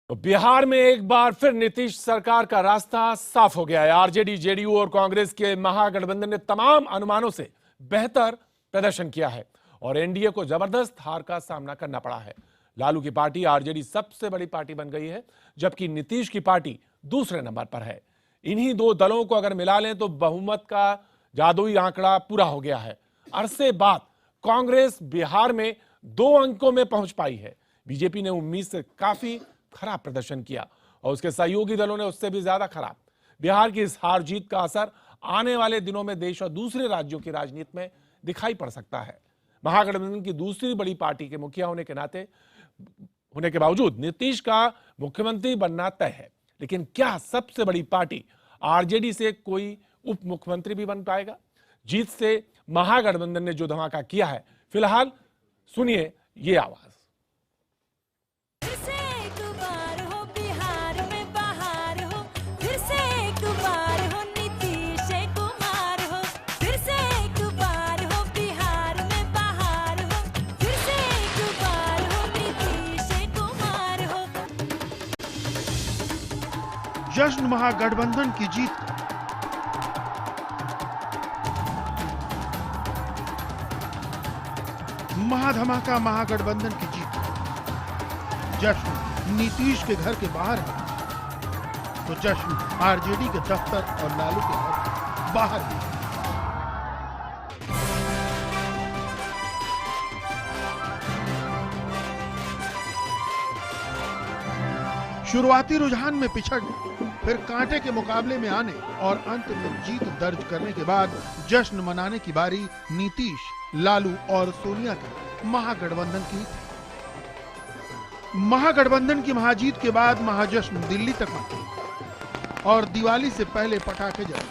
तो बिहार में एक बार फिर नीतीश सरकार का रास्ता साफ हो गया है। आरजेडी, जेडीयू और कांग्रेस के महागठबंधन ने तमाम अनुमानों से बेहतर प्रदर्शन किया है और एनडीए को जबरदस्त हार का सामना करना पड़ा है। लालू की पार्टी आरजेडी सबसे बड़ी पार्टी बन गई है, जबकि नीतीश की पार्टी दूसरे नंबर पर है। इन्हीं दो दलों को अगर मिला लें तो बहुमत का जादुई आंकड़ा पूरा हो गया है। अरसे बाद कांग्रेस बिहार में 2 अंकों में पहुंच पाई है। बीजेपी ने उम्मीद से काफी खराब प्रदर्शन किया और उसके सहयोगी दलों ने उससे भी ज्यादा खराब। बिहार की इस हार जीत का असर आने वाले दिनों में देश और दूसरे राज्यों की राजनीति में दिखाई पड़ सकता है। महागठबंधन की दूसरी बड़ी पार्टी के मुखिया होने के बावजूद नीतीश का मुख्यमंत्री बनना तय है। लेकिन क्या सबसे बड़ी पार्टी आरजेडी से कोई उप मुख्यमंत्री भी बन पाएगा? जीत से महागठबंधन ने जो धमाका किया है, फिलहाल सुनिए ये आवाज। जश्न महागठबंधन की जीत का। महाधमाका महागठबंधन की जीत का। जश्न नीतीश के घर के बाहर है तो जश्न आरजेडी के दफ्तर और लालू के घर के बाहर है। शुरुआती रुझान में पिछड़ने, फिर कांटे के मुकाबले में आने और अंत में जीत दर्ज करने के बाद जश्न मनाने की बारी नीतीश, लालू और सोनिया के महागठबंधन की। महागठबंधन की महाजीत के बाद महाजश्न दिल्ली तक पहुंचे और दिवाली से पहले पटाखे जले।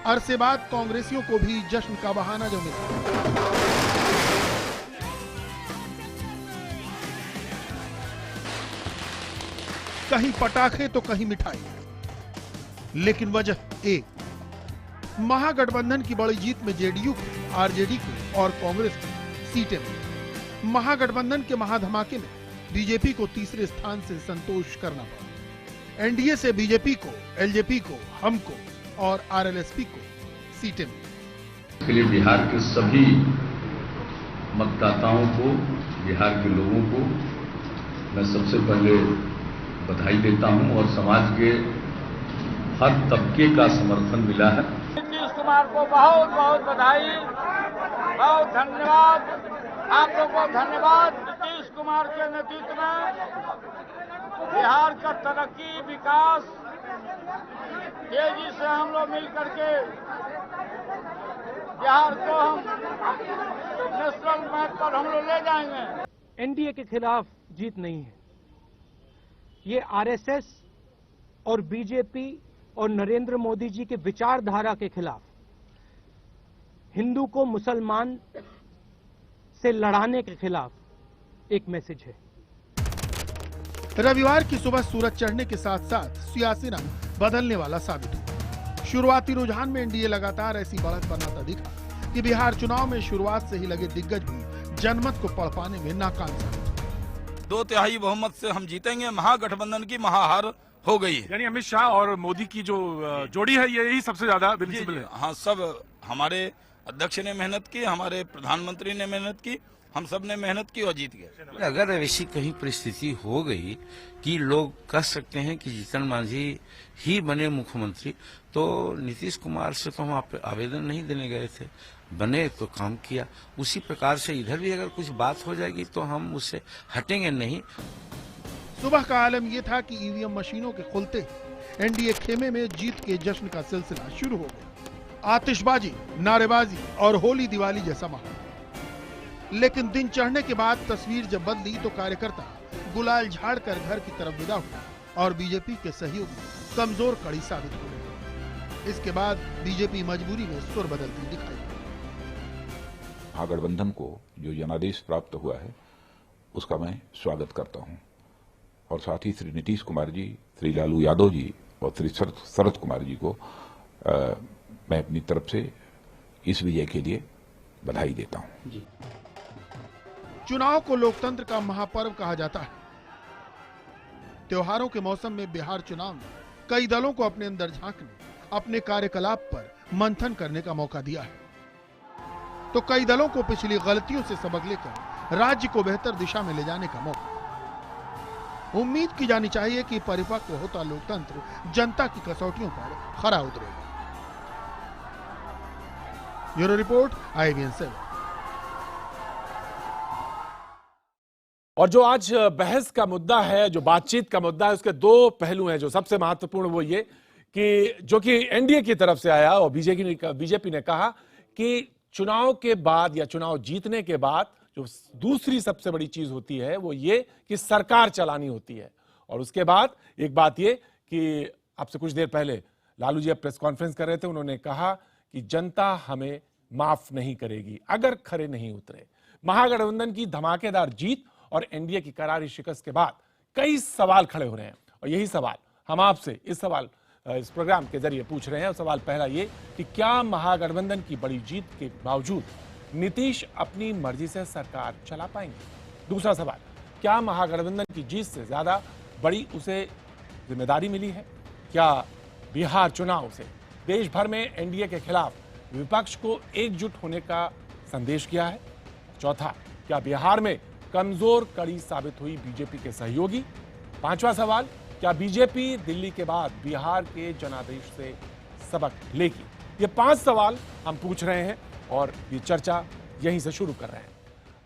अरसे बाद कांग्रेसियों को भी जश्न का बहाना जो मिला। कहीं पटाखे तो कहीं मिठाई, लेकिन वजह एक, महागठबंधन की बड़ी जीत में जेडीयू को, आरजेडी को और कांग्रेस को सीटें मिली। महागठबंधन के महाधमाके में बीजेपी को तीसरे स्थान से संतोष करना पड़ा। एनडीए से बीजेपी को, एलजेपी को, हमको और आरएलएसपी को सीटें मिली। इसके लिए बिहार के सभी मतदाताओं को, बिहार के लोगों को मैं सबसे पहले बधाई देता हूं और समाज के हर तबके का समर्थन मिला है। नीतीश कुमार को बहुत बहुत बधाई, बहुत धन्यवाद। आप लोगों को धन्यवाद। नीतीश कुमार के नेतृत्व में बिहार का तरक्की, विकास तेजी से हम लोग मिल करके बिहार को हम नेशनल मैप पर हम लोग ले जाएंगे। एनडीए के खिलाफ जीत नहीं है, ये आरएसएस और बीजेपी और नरेंद्र मोदी जी के विचारधारा के खिलाफ, हिंदू को मुसलमान से लड़ाने के खिलाफ एक मैसेज है। रविवार की सुबह सूरज चढ़ने के साथ साथ सियासी रंग बदलने वाला साबित हुआ। शुरुआती रुझान में एनडीए लगातार ऐसी बढ़त बनाता दिखा कि बिहार चुनाव में शुरुआत से ही लगे दिग्गज भी जनमत को पढ़ पाने में नाकाम साबित। 2/3 बहुमत से हम जीतेंगे। महागठबंधन की महाहार हो गई है। यानी अमित शाह और मोदी की जो जोड़ी है, यही सबसे ज्यादा विजिबल है। हाँ, सब हमारे अध्यक्ष ने मेहनत की, हमारे प्रधानमंत्री ने मेहनत की, हम सब ने मेहनत की और जीत गए। अगर ऐसी कहीं परिस्थिति हो गई कि लोग कह सकते हैं कि जीतन मांझी ही बने मुख्यमंत्री, तो नीतीश कुमार से तो हम आवेदन नहीं देने गए थे, बने तो काम किया। उसी प्रकार से इधर भी अगर कुछ बात हो जाएगी तो हम उससे हटेंगे नहीं। सुबह का आलम यह था कि ईवीएम मशीनों के खुलते एनडीए खेमे में जीत के जश्न का सिलसिला शुरू हो गया। आतिशबाजी, नारेबाजी और होली दिवाली जैसा माहौल। लेकिन दिन चढ़ने के बाद तस्वीर जब बदली तो कार्यकर्ता गुलाल झाड़कर घर की तरफ विदा हुआ और बीजेपी के सहयोगी कमजोर कड़ी साबित हो गए। इसके बाद बीजेपी मजबूरी में सुर बदलती दिखाई। महागठबंधन को जो जनादेश प्राप्त हुआ है उसका मैं स्वागत करता हूं और साथ ही श्री नीतीश कुमार जी, श्री लालू यादव जी और श्री शरद कुमार जी को मैं अपनी तरफ से इस विजय के लिए बधाई देता हूं। चुनाव को लोकतंत्र का महापर्व कहा जाता है। त्योहारों के मौसम में बिहार चुनाव ने कई दलों को अपने अंदर झांकने, अपने कार्यकलाप पर मंथन करने का मौका दिया है, तो कई दलों को पिछली गलतियों से सबक लेकर राज्य को बेहतर दिशा में ले जाने का मौका। उम्मीद की जानी चाहिए कि परिपक्व होता लोकतंत्र जनता की कसौटियों पर खरा उतरेगा। Bureau report, IABN 7। और जो आज बहस का मुद्दा है, जो बातचीत का मुद्दा है, उसके दो पहलू हैं। जो सबसे महत्वपूर्ण वो ये कि जो कि एनडीए की तरफ से आया और बीजेपी ने कहा कि चुनाव के बाद या चुनाव जीतने के बाद जो दूसरी सबसे बड़ी चीज होती है वो ये कि सरकार चलानी होती है। और उसके बाद एक बात ये कि आपसे कुछ देर पहले लालू जी प्रेस कॉन्फ्रेंस कर रहे थे, उन्होंने कहा कि जनता हमें माफ नहीं करेगी अगर खरे नहीं उतरे। महागठबंधन की धमाकेदार जीत और एनडीए की करारी शिकस्त के बाद कई सवाल खड़े हो रहे हैं और यही सवाल हम आपसे इस प्रोग्राम के जरिए पूछ रहे हैं। और सवाल पहला ये कि क्या महागठबंधन की बड़ी जीत के बावजूद नीतीश अपनी मर्जी से सरकार चला पाएंगे? दूसरा सवाल, क्या महागठबंधन की जीत से ज्यादा बड़ी उसे जिम्मेदारी मिली है? क्या बिहार चुनाव से देश भर में एनडीए के खिलाफ विपक्ष को एकजुट होने का संदेश किया है? चौथा, क्या बिहार में कमजोर कड़ी साबित हुई बीजेपी के सहयोगी? पांचवा सवाल, क्या बीजेपी दिल्ली के बाद बिहार के जनादेश से सबक लेगी? ये 5 सवाल हम पूछ रहे हैं और ये चर्चा यहीं से शुरू कर रहे हैं।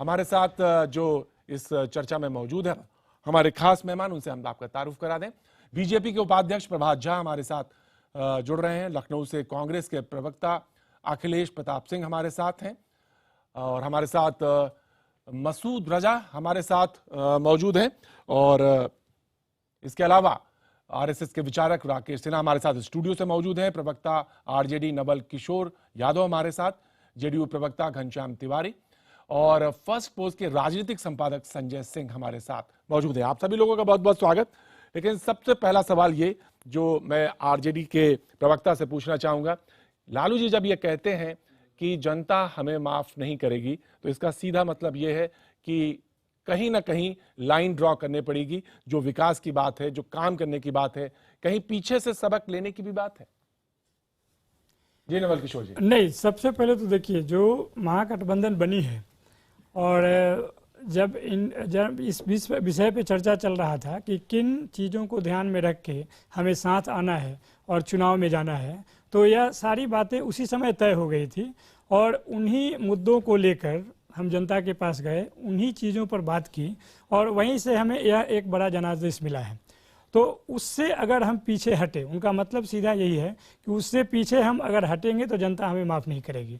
हमारे साथ जो इस चर्चा में मौजूद है हमारे खास मेहमान, उनसे हम आपका तारुफ करा दें। बीजेपी के उपाध्यक्ष प्रभात झा हमारे साथ जुड़ रहे हैं। लखनऊ से कांग्रेस के प्रवक्ता अखिलेश प्रताप सिंह हमारे साथ हैं और हमारे साथ मसूद रजा हमारे साथ मौजूद हैं और इसके अलावा आरएसएस के विचारक राकेश सिन्हा हमारे साथ स्टूडियो से मौजूद हैं। प्रवक्ता आरजेडी नवल किशोर यादव हमारे साथ, जेडीयू प्रवक्ता घनश्याम तिवारी और फर्स्ट पोस्ट के राजनीतिक संपादक संजय सिंह हमारे साथ मौजूद हैं। आप सभी लोगों का बहुत बहुत स्वागत। लेकिन सबसे पहला सवाल ये जो मैं आरजेडी के प्रवक्ता से पूछना चाहूंगा, लालू जी जब ये कहते हैं कि जनता हमें माफ नहीं करेगी तो इसका सीधा मतलब ये है कि कहीं ना कहीं लाइन ड्रॉ करनी पड़ेगी। जो विकास की बात है, जो काम करने की बात है, कहीं पीछे से सबक लेने की भी बात है। जी नवल किशोर जी। नहीं, सबसे पहले तो देखिए जो महागठबंधन बनी है और जब इस विषय पे चर्चा चल रहा था कि किन चीज़ों को ध्यान में रख के हमें साथ आना है और चुनाव में जाना है, तो यह सारी बातें उसी समय तय हो गई थी और उन्हीं मुद्दों को लेकर हम जनता के पास गए, उन्हीं चीज़ों पर बात की और वहीं से हमें यह एक बड़ा जनादेश मिला है। तो उससे अगर हम पीछे हटे, उनका मतलब सीधा यही है कि उससे पीछे हम अगर हटेंगे तो जनता हमें माफ नहीं करेगी।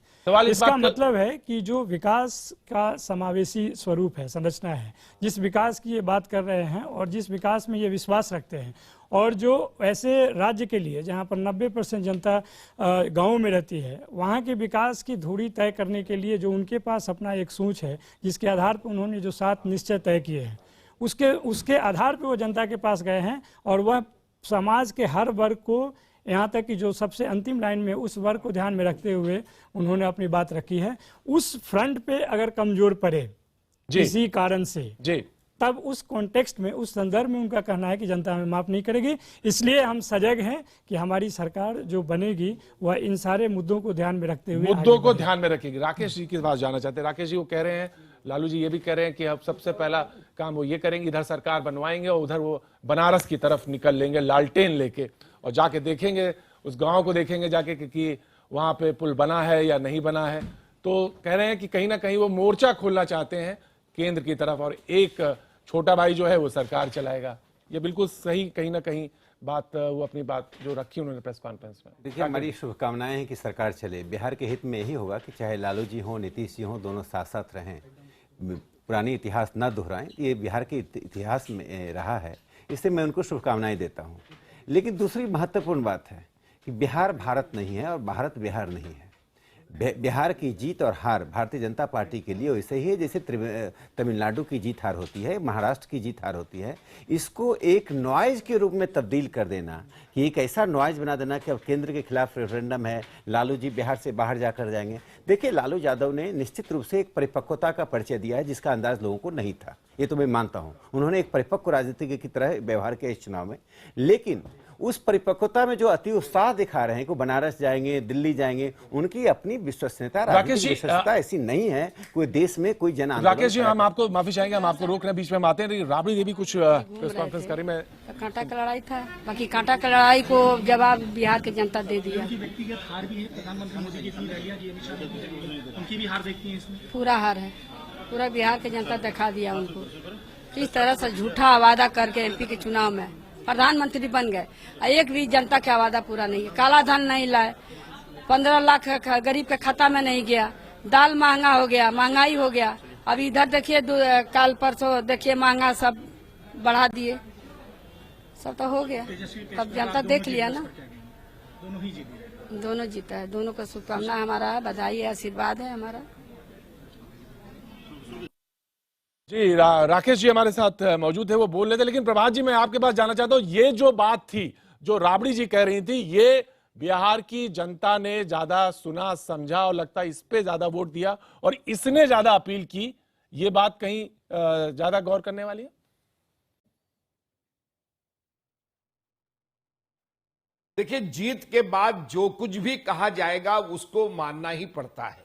इसका मतलब है कि जो विकास का समावेशी स्वरूप है, संरचना है, जिस विकास की ये बात कर रहे हैं और जिस विकास में ये विश्वास रखते हैं और जो ऐसे राज्य के लिए जहाँ पर 90% जनता गाँव में रहती है, वहाँ के विकास की धुरी तय करने के लिए जो उनके पास अपना एक सोच है, जिसके आधार पर उन्होंने जो 7 निश्चय तय किए हैं, उसके आधार पर वो जनता के पास गए हैं और वह समाज के हर वर्ग को, यहाँ तक कि जो सबसे अंतिम लाइन में उस वर्ग को ध्यान में रखते हुए उन्होंने अपनी बात रखी है। उस फ्रंट पे अगर कमजोर पड़े किसी कारण से जी, तब उस कॉन्टेक्स्ट में, उस संदर्भ में उनका कहना है कि जनता हमें माफ नहीं करेगी। इसलिए हम सजग हैं कि हमारी सरकार जो बनेगी वह इन सारे मुद्दों को ध्यान में रखते हुए मुद्दों को ध्यान में रखेगी। राकेश जी की बात जानना चाहते हैं। राकेश जी वो कह रहे हैं, लालू जी ये भी कह रहे हैं कि अब सबसे पहला काम वो ये करेंगे, इधर सरकार बनवाएंगे और उधर वो बनारस की तरफ निकल लेंगे लालटेन लेके और जाके देखेंगे, उस गांव को देखेंगे जाके कि वहां पे पुल बना है या नहीं बना है। तो कह रहे हैं कि कहीं ना कहीं वो मोर्चा खोलना चाहते हैं केंद्र की तरफ और एक छोटा भाई जो है वो सरकार चलाएगा। ये बिल्कुल सही कहीं ना कहीं बात, वो अपनी बात जो रखी उन्होंने प्रेस कॉन्फ्रेंस में। देखिए, हमारी शुभकामनाएं हैं कि सरकार चले। बिहार के हित में यही होगा कि चाहे लालू जी हों, नीतीश जी हों, दोनों साथ साथ रहें, पुरानी इतिहास न दोहराएं। ये बिहार के इतिहास में रहा है, इससे मैं उनको शुभकामनाएं देता हूँ। लेकिन दूसरी महत्वपूर्ण बात है कि बिहार भारत नहीं है और भारत बिहार नहीं है। बिहार की जीत और हार भारतीय जनता पार्टी के लिए वैसे ही है जैसे तमिलनाडु की जीत हार होती है, महाराष्ट्र की जीत हार होती है। इसको एक नॉइज के रूप में तब्दील कर देना, कि एक ऐसा नॉइज बना देना कि अब केंद्र के खिलाफ रेफरेंडम है, लालू जी बिहार से बाहर जाकर जाएंगे। देखिए, लालू यादव ने निश्चित रूप से एक परिपक्वता का परिचय दिया है जिसका अंदाज लोगों को नहीं था, ये तो मैं मानता हूं। उन्होंने एक परिपक्व राजनीतिज्ञ की तरह व्यवहार किया इस चुनाव में, लेकिन उस परिपक्वता में जो अति उत्साह दिखा रहे हैं कि वो जाएंगे, दिल्ली जाएंगे, उनकी अपनी विश्वसनीयता, राजनीतिक विश्वसनीयता ऐसी नहीं है कोई देश में कोई जन आंदोलन। राकेश जी, हम आपको माफी चाहेंगे, हम आपको रोक रहे हैं, बीच में हम आते हैं। राबड़ी देवी कुछ प्रेस कॉन्फ्रेंस करी में कांटा का लड़ाई था, बाकी कांटा का लड़ाई को जवाब बिहार की जनता दे दिया। व्यक्तिगत हार भी है, प्रधानमंत्री मोदी की इतनी रैलियां की, अमित शाह उनकी भी हार देखती है इसमें। पूरा हार है, पूरा बिहार की जनता दिखा दिया उनको किस तरह से झूठा वादा करके एमपी के चुनाव में प्रधानमंत्री बन गए, एक भी जनता का वादा पूरा नहीं है। काला धन नहीं लाए, 15 लाख गरीब के खाता में नहीं गया, दाल महंगा हो गया, महंगाई हो गया। अब इधर देखिए काल परसों देखिए महंगा सब बढ़ा दिए, सब तो हो गया। अब जनता देख लिया ना, दोनों जीता है, दोनों का शुभकामना हमारा है, बधाई है, आशीर्वाद है हमारा। जी, राकेश जी हमारे साथ मौजूद है, वो बोल रहे थे। लेकिन प्रभात जी, मैं आपके पास जाना चाहता हूं, ये जो बात थी जो राबड़ी जी कह रही थी, ये बिहार की जनता ने ज्यादा सुना, समझा और लगता है इस पे ज्यादा वोट दिया और इसने ज्यादा अपील की, ये बात कहीं ज्यादा गौर करने वाली है। देखिए, जीत के बाद जो कुछ भी कहा जाएगा उसको मानना ही पड़ता है।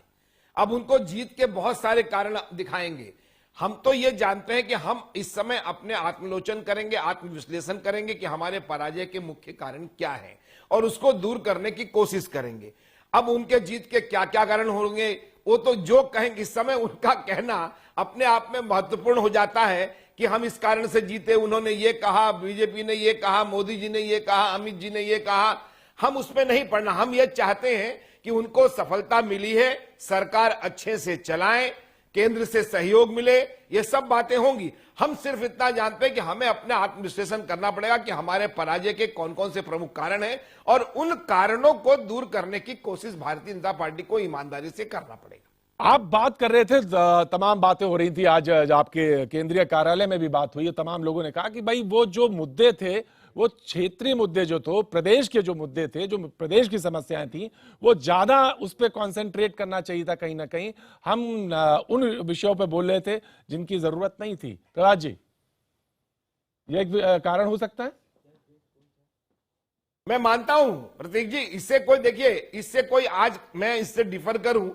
अब उनको जीत के बहुत सारे कारण दिखाएंगे। हम तो ये जानते हैं कि हम इस समय अपने आत्मलोचन करेंगे, आत्मविश्लेषण करेंगे कि हमारे पराजय के मुख्य कारण क्या हैं और उसको दूर करने की कोशिश करेंगे। अब उनके जीत के क्या क्या कारण होंगे वो तो जो कहेंगे, इस समय उनका कहना अपने आप में महत्वपूर्ण हो जाता है कि हम इस कारण से जीते, उन्होंने ये कहा, बीजेपी ने ये कहा, मोदी जी ने ये कहा, अमित जी ने ये कहा। हम उसमें नहीं पड़ना। हम ये चाहते हैं कि उनको सफलता मिली है, सरकार अच्छे से चलाएं, केंद्र से सहयोग मिले, ये सब बातें होंगी। हम सिर्फ इतना जानते हैं कि हमें अपने आत्मविश्लेषण करना पड़ेगा कि हमारे पराजय के कौन कौन से प्रमुख कारण हैं और उन कारणों को दूर करने की कोशिश भारतीय जनता पार्टी को ईमानदारी से करना पड़ेगा। आप बात कर रहे थे, तमाम बातें हो रही थी, आज आपके केंद्रीय कार्यालय में भी बात हुई है, तमाम लोगों ने कहा कि भाई वो जो मुद्दे थे, वो क्षेत्रीय मुद्दे जो थे, प्रदेश के जो मुद्दे थे, जो प्रदेश की समस्याएं थी, वो ज्यादा उस पर कॉन्सेंट्रेट करना चाहिए था। कहीं ना कहीं हम उन विषयों पे बोल रहे थे जिनकी जरूरत नहीं थी। प्रभात जी, ये एक कारण हो सकता है। मैं मानता हूं प्रतीक जी, इससे कोई, देखिए, इससे कोई, आज मैं इससे डिफर करूं,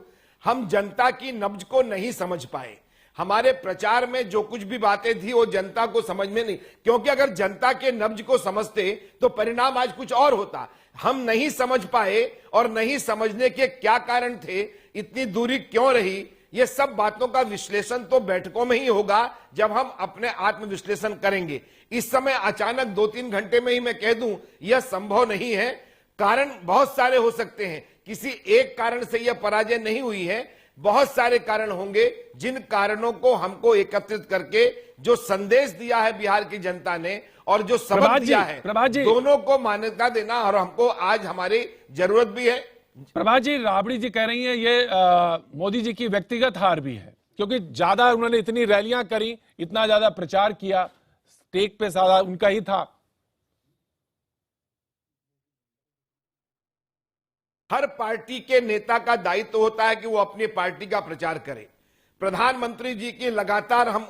हम जनता की नब्ज को नहीं समझ पाए। हमारे प्रचार में जो कुछ भी बातें थी वो जनता को समझ में नहीं, क्योंकि अगर जनता के नब्ज को समझते तो परिणाम आज कुछ और होता। हम नहीं समझ पाए और नहीं समझने के क्या कारण थे, इतनी दूरी क्यों रही, ये सब बातों का विश्लेषण तो बैठकों में ही होगा जब हम अपने आत्मविश्लेषण करेंगे। इस समय अचानक 2-3 घंटे में ही मैं कह दूं यह संभव नहीं है। कारण बहुत सारे हो सकते हैं, किसी एक कारण से यह पराजय नहीं हुई है, बहुत सारे कारण होंगे जिन कारणों को हमको एकत्रित करके जो संदेश दिया है बिहार की जनता ने और जो सबक दिया है, दोनों को मान्यता देना और हमको आज हमारी जरूरत भी है। प्रभात जी, राबड़ी जी कह रही हैं ये मोदी जी की व्यक्तिगत हार भी है, क्योंकि ज्यादा उन्होंने इतनी रैलियां करी, इतना ज्यादा प्रचार किया, स्टेक पे सारा उनका ही था। हर पार्टी के नेता का दायित्व होता है कि वो अपनी पार्टी का प्रचार करे। प्रधानमंत्री जी की लगातार हम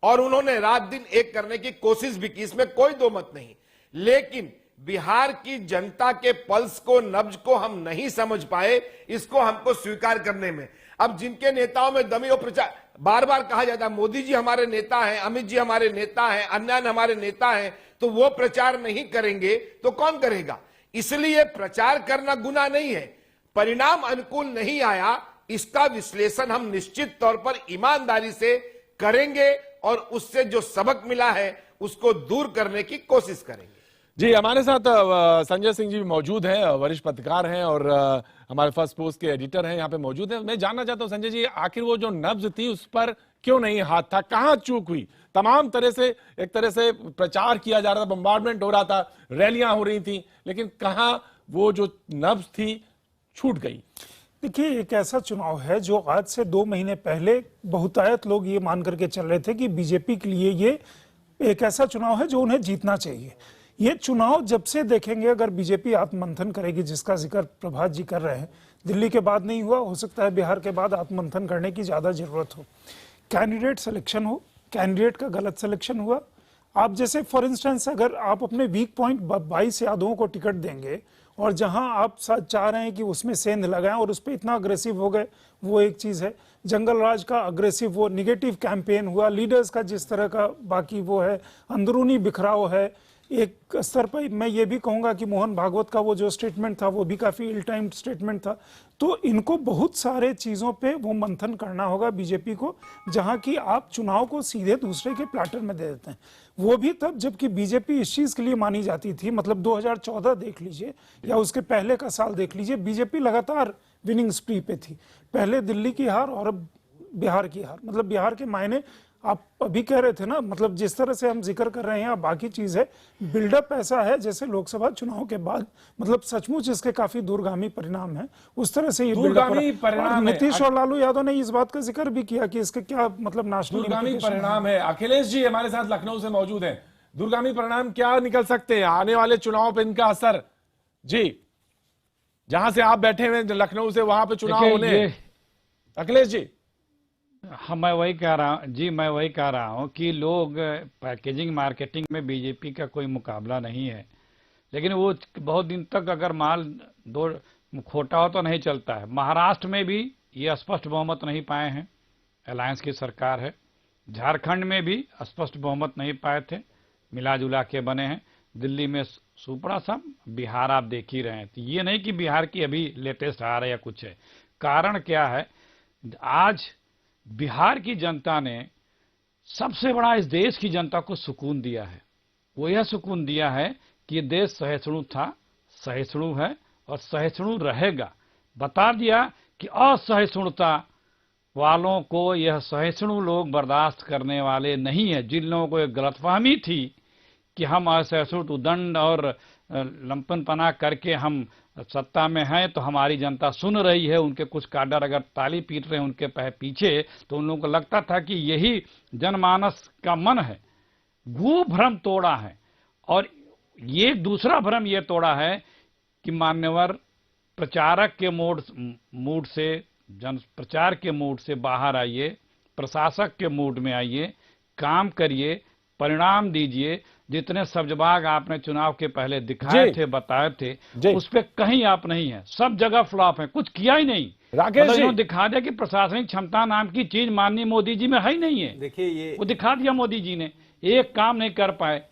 और उन्होंने रात दिन एक करने की कोशिश भी की, इसमें कोई दो मत नहीं, लेकिन बिहार की जनता के पल्स को, नब्ज को हम नहीं समझ पाए, इसको हमको स्वीकार करने में। अब जिनके नेताओं में दमी और प्रचार, बार बार कहा जाता है मोदी जी हमारे नेता हैं, अमित जी हमारे नेता हैं, अन्य हमारे नेता हैं, तो वो प्रचार नहीं करेंगे तो कौन करेगा। इसलिए प्रचार करना गुनाह नहीं है, परिणाम अनुकूल नहीं आया, इसका विश्लेषण हम निश्चित तौर पर ईमानदारी से करेंगे और उससे जो सबक मिला है उसको दूर करने की कोशिश करेंगे। जी, हमारे साथ संजय सिंह जी भी मौजूद हैं, वरिष्ठ पत्रकार हैं और हमारे फर्स्ट पोस्ट के एडिटर हैं, यहाँ पे मौजूद हैं। मैं जानना चाहता हूं संजय जी, आखिर वो जो नब्ज थी उस पर क्यों नहीं हाथ था, कहां चूक हुई। तमाम तरह से एक तरह से प्रचार किया जा रहा था, बम्बार्डमेंट हो रहा था, रैलियां हो रही थी, लेकिन कहां वो जो नब्ज थी छूट गई। देखिए, एक ऐसा चुनाव है जो आज से 2 महीने पहले बहुतायत लोग ये मान करके चल रहे थे कि बीजेपी के लिए ये एक ऐसा चुनाव है जो उन्हें जीतना चाहिए। ये चुनाव जब से देखेंगे, अगर बीजेपी आत्ममंथन करेगी, जिसका जिक्र प्रभात जी कर रहे हैं, दिल्ली के बाद नहीं हुआ, हो सकता है बिहार के बाद आत्ममंथन करने की ज्यादा जरूरत हो। कैंडिडेट सिलेक्शन हो, कैंडिडेट का गलत सिलेक्शन हुआ। आप जैसे फॉर इंस्टेंस अगर आप अपने वीक पॉइंट 22 यादवों को टिकट देंगे और जहां आप चाह रहे हैं कि उसमें सेंध लगाएं और उस पर इतना अग्रेसिव हो गए, वो एक चीज है। जंगल राज का अग्रेसिव वो निगेटिव कैंपेन हुआ, लीडर्स का जिस तरह का बाकी वो है, अंदरूनी बिखराव है। एक स्तर पर मैं ये भी कहूंगा कि मोहन भागवत का वो जो स्टेटमेंट था वो भी काफी इल टाइम्ड स्टेटमेंट था। तो इनको बहुत सारे चीजों पे वो मंथन करना होगा बीजेपी को, जहां की आप चुनाव को सीधे दूसरे के प्लेटर में दे देते हैं। वो भी तब जबकि बीजेपी इस चीज के लिए मानी जाती थी, मतलब 2014 देख लीजिए या उसके पहले का साल देख लीजिए, बीजेपी लगातार विनिंग स्प्री पे थी। पहले दिल्ली की हार और अब बिहार की हार, मतलब बिहार के मायने आप अभी कह रहे थे ना, मतलब जिस तरह से हम जिक्र कर रहे हैं, बाकी चीज है बिल्डअप ऐसा है जैसे लोकसभा चुनाव के बाद, मतलब सचमुच इसके काफी दूरगामी परिणाम है। उस तरह से ये दूरगामी परिणाम है। नीतीश और लालू यादव ने इस बात का जिक्र भी किया कि इसके क्या मतलब नेशनल दूरगामी परिणाम है। अखिलेश जी हमारे साथ लखनऊ से मौजूद हैं। दूरगामी परिणाम क्या निकल सकते हैं आने वाले चुनाव पर, इनका असर? जी, जहां से आप बैठे हुए लखनऊ से, वहां पे चुनाव होने, अखिलेश जी। हाँ, मैं वही कह रहा हूँ कि लोग पैकेजिंग मार्केटिंग में बीजेपी का कोई मुकाबला नहीं है, लेकिन वो बहुत दिन तक अगर माल दो खोटा हो तो नहीं चलता है। महाराष्ट्र में भी ये स्पष्ट बहुमत नहीं पाए हैं, अलायंस की सरकार है। झारखंड में भी स्पष्ट बहुमत नहीं पाए थे, मिला जुला के बने हैं। दिल्ली में सुपड़ा सा, बिहार आप देख ही रहे हैं। तो ये नहीं कि बिहार की अभी लेटेस्ट हार है या कुछ है। कारण क्या है, आज बिहार की जनता ने सबसे बड़ा इस देश की जनता को सुकून दिया है। वो यह सुकून दिया है कि ये देश सहिष्णु था, सहिष्णु है और सहिष्णु रहेगा। बता दिया कि असहिष्णुता वालों को यह सहिष्णु लोग बर्दाश्त करने वाले नहीं है। जिन लोगों को एक गलतफहमी थी कि हम असहिष्णु उदंड और लंपनपना करके हम सत्ता में हैं तो हमारी जनता सुन रही है, उनके कुछ काडर अगर ताली पीट रहे हैं उनके पीछे, तो उन लोगों को लगता था कि यही जनमानस का मन है। वो भ्रम तोड़ा है। और ये दूसरा भ्रम ये तोड़ा है कि मान्यवर प्रचारक के मूड से, जन प्रचार के मूड से बाहर आइए, प्रशासक के मूड में आइए, काम करिए, परिणाम दीजिए। जितने सब्जबाग आपने चुनाव के पहले दिखाए थे, बताए थे, उस पे कहीं आप नहीं है। सब जगह फ्लॉप है, कुछ किया ही नहीं। राकेश जी दिखा दिया कि प्रशासनिक क्षमता नाम की चीज माननीय मोदी जी में है ही नहीं है। देखिए, ये वो दिखा दिया मोदी जी ने, एक काम नहीं कर पाए।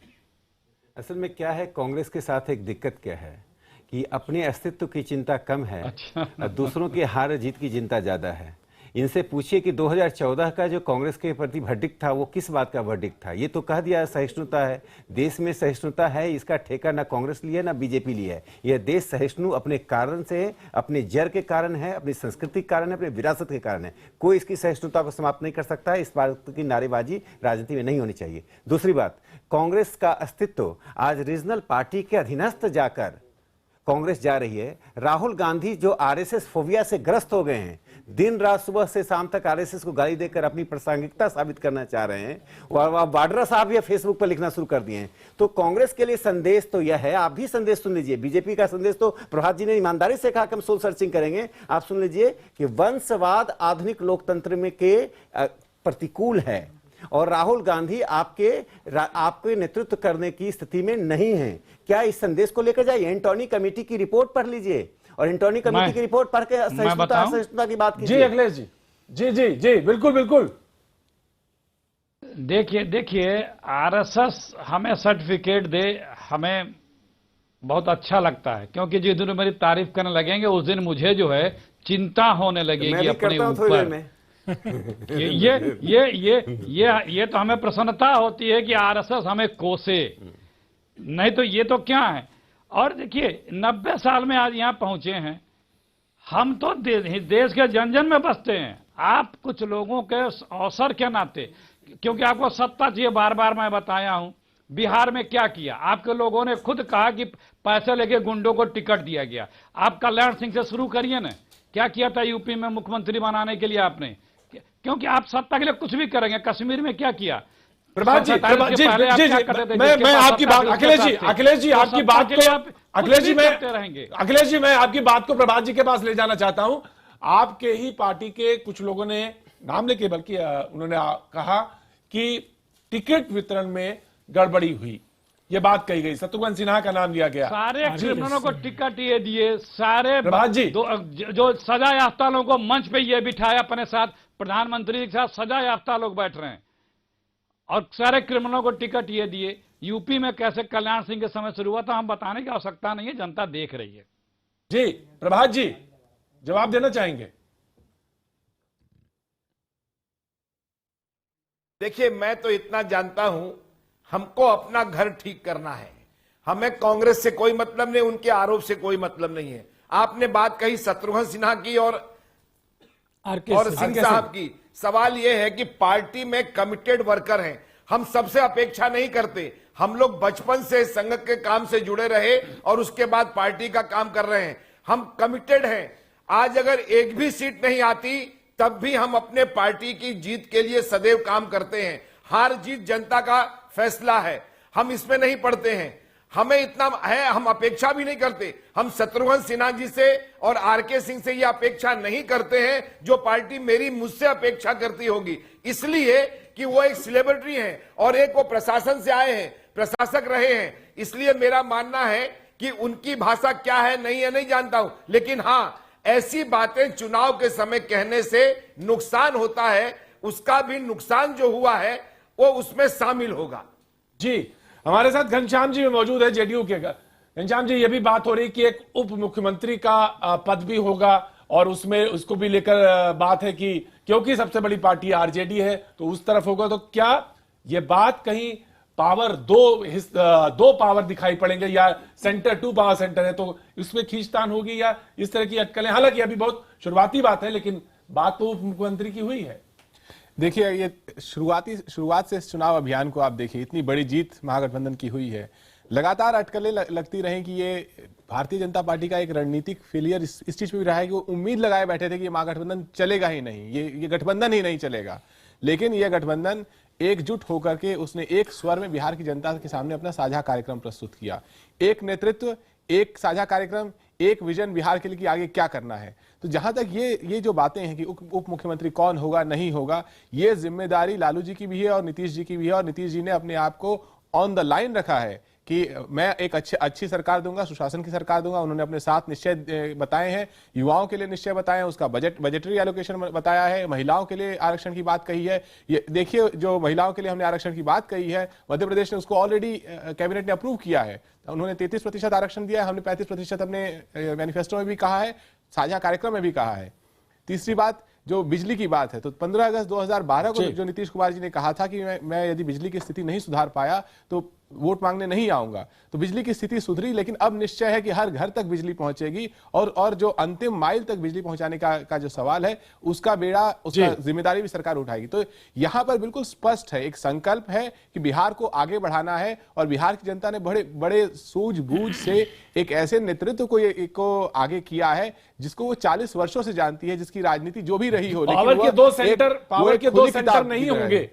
असल में क्या है, कांग्रेस के साथ एक दिक्कत क्या है कि अपने अस्तित्व की चिंता कम है। अच्छा। दूसरों की हार जीत की चिंता ज्यादा है। इनसे पूछिए कि 2014 का जो कांग्रेस के प्रति वर्डिक्ट था वो किस बात का वर्डिक्ट था। ये तो कह दिया सहिष्णुता है, देश में सहिष्णुता है, इसका ठेका ना कांग्रेस लिया ना बीजेपी लिया है। यह देश सहिष्णु अपने कारण से है, अपने जड़ के कारण है, अपनी संस्कृति के कारण है, अपने विरासत के कारण है। कोई इसकी सहिष्णुता को समाप्त नहीं कर सकता है। इस बात की नारेबाजी राजनीति में नहीं होनी चाहिए। दूसरी बात, कांग्रेस का अस्तित्व आज रीजनल पार्टी के अधीनस्थ जाकर कांग्रेस जा रही है। राहुल गांधी जो आरएसएस फोबिया से ग्रस्त हो गए हैं, दिन रात सुबह से शाम तक आरएसएस को गाली देकर अपनी प्रासंगिकता साबित करना चाह रहे हैं, और वाड्रा साहब ये फेसबुक पर लिखना शुरू कर दिए हैं। तो कांग्रेस के लिए संदेश तो यह है, आप भी संदेश सुन लीजिए। बीजेपी का संदेश तो प्रभात जी ने ईमानदारी से कहा कि हम सोल सर्चिंग करेंगे। आप सुन लीजिए कि वंशवाद आधुनिक लोकतंत्र में के प्रतिकूल है और राहुल गांधी आपके नेतृत्व करने की स्थिति में नहीं है। क्या इस संदेश को लेकर जाइए। एंटोनी कमेटी की रिपोर्ट पढ़ लीजिए और एंटोनी कमेटी की रिपोर्ट पढ़ के सहिष्णुता की बात कीजिए। जी अखिलेश जी, जी जी जी बिल्कुल बिल्कुल। देखिए आरएसएस हमें सर्टिफिकेट दे, हमें बहुत अच्छा लगता है, क्योंकि जिस दिन मेरी तारीफ करने लगेंगे उस दिन मुझे जो है चिंता होने लगेगी अपने ऊपर। ये तो हमें प्रसन्नता होती है कि आरएसएस हमें कोसे, नहीं तो ये तो क्या है। और देखिए 90 साल में आज यहाँ पहुंचे हैं हम, तो देश के जन जन में बसते हैं। आप कुछ लोगों के अवसर के नाते, क्योंकि आपको सत्ता चाहिए, बार बार मैं बताया हूं बिहार में क्या किया। आपके लोगों ने खुद कहा कि पैसे लेके गुंडों को टिकट दिया गया। आप कल्याण सिंह से शुरू करिए ना, क्या किया था यूपी में मुख्यमंत्री बनाने के लिए आपने? क्योंकि आप सत्ता के लिए कुछ भी करेंगे। कश्मीर में क्या किया? प्रभात जी, मैं आपकी बात, अखिलेश जी आपकी बात को, अखिलेश जी मैं आपकी बात को प्रभात जी के पास ले जाना चाहता हूं। आपके ही पार्टी के कुछ लोगों ने नाम लेके, बल्कि उन्होंने कहा कि टिकट वितरण में गड़बड़ी हुई, ये बात कही गई, शत्रुघ्न सिन्हा का नाम लिया गया। सारे क्रिमिनलों को टिकट ये दिए, सारे प्रभात जी जो सजा याफ्ता लोगों को मंच पे ये बिठाया अपने साथ, प्रधानमंत्री के साथ सजा याफ्ता लोग बैठ रहे हैं, और सारे क्रिमिनलों को टिकट ये दिए। यूपी में कैसे कल्याण सिंह के समय शुरू हुआ था, हम बताने की आवश्यकता नहीं है, जनता देख रही है। जी प्रभात जी जवाब देना चाहेंगे? देखिए, मैं तो इतना जानता हूं, हमको अपना घर ठीक करना है, हमें कांग्रेस से कोई मतलब नहीं, उनके आरोप से कोई मतलब नहीं है। आपने बात कही शत्रुघ्न सिन्हा की और सिंह साहब की। सवाल यह है कि पार्टी में कमिटेड वर्कर हैं, हम सबसे अपेक्षा नहीं करते। हम लोग बचपन से संघ के काम से जुड़े रहे और उसके बाद पार्टी का काम कर रहे हैं, हम कमिटेड हैं। आज अगर एक भी सीट नहीं आती तब भी हम अपने पार्टी की जीत के लिए सदैव काम करते हैं। हार जीत जनता का फैसला है, हम इसमें नहीं पड़ते हैं। हमें इतना है, हम अपेक्षा भी नहीं करते। हम शत्रुघ्न सिन्हा जी से और आरके सिंह से यह अपेक्षा नहीं करते हैं जो पार्टी मेरी मुझसे अपेक्षा करती होगी, इसलिए कि वो एक सेलिब्रिटी हैं और एक वो प्रशासन से आए हैं, प्रशासक रहे हैं। इसलिए मेरा मानना है कि उनकी भाषा क्या है नहीं जानता हूं, लेकिन हां, ऐसी बातें चुनाव के समय कहने से नुकसान होता है, उसका भी नुकसान जो हुआ है वो उसमें शामिल होगा। जी हमारे साथ घनश्याम जी मौजूद है जेडीयू के। घनश्याम जी, ये भी बात हो रही कि एक उप मुख्यमंत्री का पद भी होगा और उसमें उसको भी लेकर बात है कि क्योंकि सबसे बड़ी पार्टी आरजेडी है तो उस तरफ होगा। तो क्या ये बात कहीं पावर दो पावर दिखाई पड़ेंगे या सेंटर 2 पावर सेंटर है तो इसमें खींचतान होगी या इस तरह की अटकलें? हालांकि अभी बहुत शुरुआती बात है, लेकिन बात तो उप मुख्यमंत्री की हुई है। देखिए, ये शुरुआत से इस चुनाव अभियान को आप देखिए, इतनी बड़ी जीत महागठबंधन की हुई है, लगातार अटकलें लगती रहीं कि ये भारतीय जनता पार्टी का एक रणनीतिक फेलियर इस चीज पे भी रहा है कि वो उम्मीद लगाए बैठे थे कि महागठबंधन चलेगा ही नहीं, ये गठबंधन ही नहीं चलेगा। लेकिन ये गठबंधन एकजुट होकर के उसने एक स्वर में बिहार की जनता के सामने अपना साझा कार्यक्रम प्रस्तुत किया। एक नेतृत्व, एक साझा कार्यक्रम, एक विजन बिहार के लिए कि आगे क्या करना है। तो जहां तक ये जो बातें हैं कि उप मुख्यमंत्री कौन होगा नहीं होगा, ये जिम्मेदारी लालू जी की भी है और नीतीश जी की भी है, और नीतीश जी ने अपने आप को ऑन द लाइन रखा है कि मैं एक अच्छी सरकार दूंगा, सुशासन की सरकार दूंगा। उन्होंने अपने 7 निश्चय बताए हैं, युवाओं के लिए निश्चय बताए हैं, उसका बजटरी एलोकेशन बताया है, महिलाओं के लिए आरक्षण की बात कही है। ये देखिए, जो महिलाओं के लिए हमने आरक्षण की बात कही है, मध्य प्रदेश ने उसको ऑलरेडी कैबिनेट ने अप्रूव किया है। उन्होंने 33% आरक्षण दिया है, हमने 35% अपने मैनिफेस्टो में भी कहा है, साझा कार्यक्रम में भी कहा है। तीसरी बात जो बिजली की बात है, तो 15 अगस्त 2012 को जो नीतीश कुमार जी ने कहा था कि मैं यदि बिजली की स्थिति नहीं सुधार पाया तो वोट मांगने नहीं आऊंगा, तो बिजली की स्थिति सुधरी। लेकिन अब निश्चय है कि हर घर तक बिजली पहुंचेगी और जो अंतिम माइल तक बिजली पहुंचाने का जो सवाल है उसका बेड़ा, उसका जिम्मेदारी भी सरकार उठाएगी। तो यहां पर बिल्कुल स्पष्ट है, एक संकल्प है कि बिहार को आगे बढ़ाना है और बिहार की जनता ने बड़े सूझबूझ से एक ऐसे नेतृत्व को आगे किया है जिसको वो 40 वर्षों से जानती है, जिसकी राजनीति जो भी रही हो। पावर के दो सेंटर नहीं होंगे,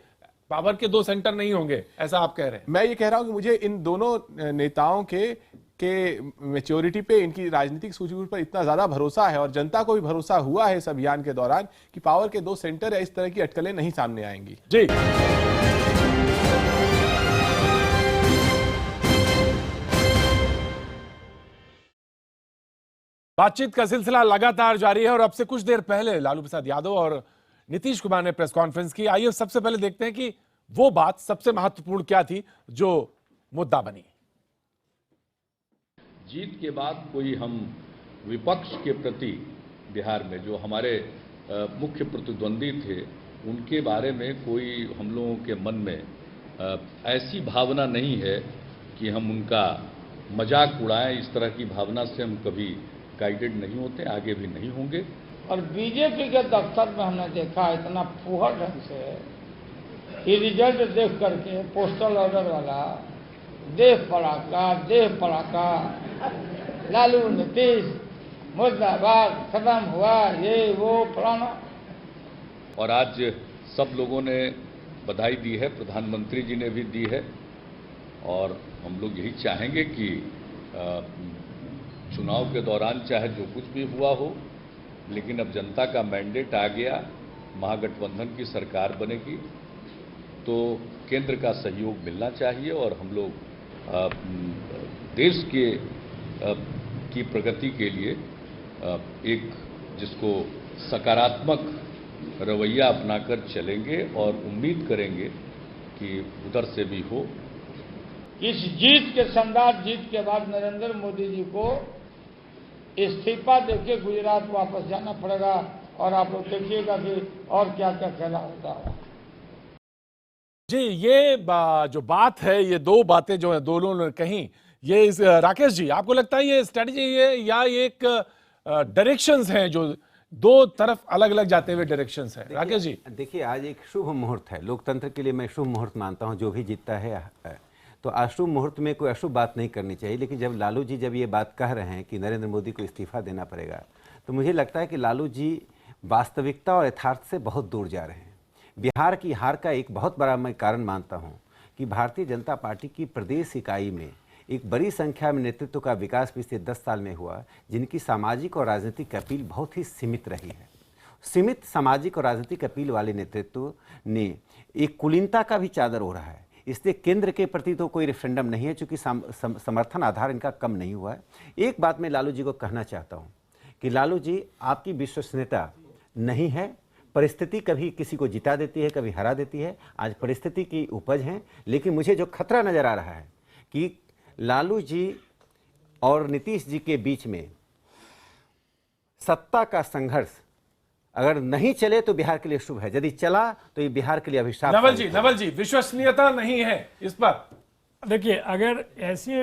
पावर के 2 सेंटर नहीं होंगे, ऐसा आप कह रहे हैं? मैं ये कह रहा हूं कि मुझे इन दोनों नेताओं के मैच्योरिटी पे, इनकी राजनीतिक सूझबूझ पर इतना ज्यादा भरोसा है और जनता को भी भरोसा हुआ है इस अभियान के दौरान कि पावर के 2 सेंटर या इस तरह की अटकलें नहीं सामने आएंगी। जी बातचीत का सिलसिला लगातार जारी है और अब से कुछ देर पहले लालू प्रसाद यादव और नीतीश कुमार ने प्रेस कॉन्फ्रेंस की। आइए सबसे पहले देखते हैं कि वो बात सबसे महत्वपूर्ण क्या थी जो मुद्दा बनी। जीत के बाद कोई हम विपक्ष के प्रति बिहार में जो हमारे मुख्य प्रतिद्वंदी थे उनके बारे में कोई हम लोगों के मन में ऐसी भावना नहीं है कि हम उनका मजाक उड़ाएं। इस तरह की भावना से हम कभी गाइडेड नहीं होते, आगे भी नहीं होंगे। और बीजेपी के दफ्तर में हमने देखा इतना फूहड़ ढंग से ये रिजल्ट देख करके पोस्टल ऑर्डर वाला देह पड़ाका लालू नीतीश मुर्दाबाद, खत्म हुआ, ये वो फलाना। और आज सब लोगों ने बधाई दी है, प्रधानमंत्री जी ने भी दी है, और हम लोग यही चाहेंगे कि चुनाव के दौरान चाहे जो कुछ भी हुआ हो, लेकिन अब जनता का मैंडेट आ गया, महागठबंधन की सरकार बनेगी, तो केंद्र का सहयोग मिलना चाहिए और हम लोग देश की प्रगति के लिए एक जिसको सकारात्मक रवैया अपनाकर चलेंगे और उम्मीद करेंगे कि उधर से भी हो। इस जीत के शानदार जीत के बाद नरेंद्र मोदी जी को इस्तीफा देके गुजरात वापस जाना पड़ेगा, और आप लोग देखिएगा कि और क्या क्या कहना होता है। जी, ये जो बात है, ये दो बातें जो है दोनों ने कही, ये राकेश जी आपको लगता है ये स्ट्रेटजी है या एक डायरेक्शंस हैं जो दो तरफ अलग अलग जाते हुए डायरेक्शंस हैं? राकेश जी देखिए, आज एक शुभ मुहूर्त है लोकतंत्र के लिए, मैं शुभ मुहूर्त मानता हूं। जो भी जीतता है तो अशुभ मुहूर्त में कोई अशुभ बात नहीं करनी चाहिए, लेकिन जब लालू जी जब ये बात कह रहे हैं कि नरेंद्र मोदी को इस्तीफा देना पड़ेगा, तो मुझे लगता है कि लालू जी वास्तविकता और यथार्थ से बहुत दूर जा रहे हैं। बिहार की हार का एक बहुत बड़ा मैं कारण मानता हूं कि भारतीय जनता पार्टी की प्रदेश इकाई में एक बड़ी संख्या में नेतृत्व का विकास पिछले 10 साल में हुआ, जिनकी सामाजिक और राजनीतिक अपील बहुत ही सीमित रही है। सीमित सामाजिक और राजनीतिक अपील वाले नेतृत्व ने एक कुलीनता का भी चादर ओढ़ा है। इसलिए केंद्र के प्रति तो कोई रेफरेंडम नहीं है, चूंकि समर्थन आधार इनका कम नहीं हुआ है। एक बात मैं लालू जी को कहना चाहता हूं कि लालू जी, आपकी विश्वसनीयता नहीं है। परिस्थिति कभी किसी को जिता देती है, कभी हरा देती है। आज परिस्थिति की उपज है, लेकिन मुझे जो खतरा नजर आ रहा है कि लालू जी और नीतीश जी के बीच में सत्ता का संघर्ष अगर नहीं चले तो बिहार के लिए शुभ है, यदि चला तो ये बिहार के लिए अभिशाप। नवल जी विश्वसनीयता नहीं है इस पर? देखिए, अगर ऐसे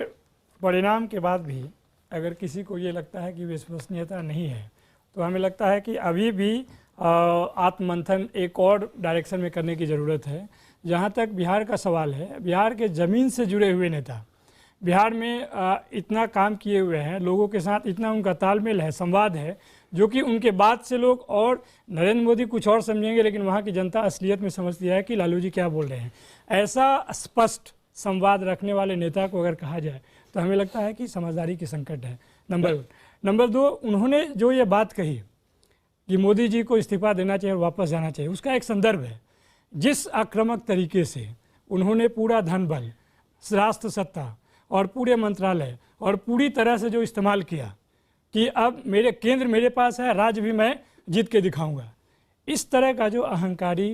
परिणाम के बाद भी अगर किसी को ये लगता है कि विश्वसनीयता नहीं है, तो हमें लगता है कि अभी भी आत्ममंथन एक और डायरेक्शन में करने की ज़रूरत है। जहाँ तक बिहार का सवाल है, बिहार के ज़मीन से जुड़े हुए नेता बिहार में इतना काम किए हुए हैं, लोगों के साथ इतना उनका तालमेल है, संवाद है, जो कि उनके बाद से लोग और नरेंद्र मोदी कुछ और समझेंगे, लेकिन वहाँ की जनता असलियत में समझती है कि लालू जी क्या बोल रहे हैं। ऐसा स्पष्ट संवाद रखने वाले नेता को अगर कहा जाए तो हमें लगता है कि समझदारी की संकट है, नंबर 1। नंबर 2, उन्होंने जो ये बात कही कि मोदी जी को इस्तीफा देना चाहिए और वापस जाना चाहिए, उसका एक संदर्भ है। जिस आक्रामक तरीके से उन्होंने पूरा धन बल, राष्ट्र सत्ता और पूरे मंत्रालय और पूरी तरह से जो इस्तेमाल किया कि अब मेरे केंद्र मेरे पास है, राज्य भी मैं जीत के दिखाऊंगा, इस तरह का जो अहंकारी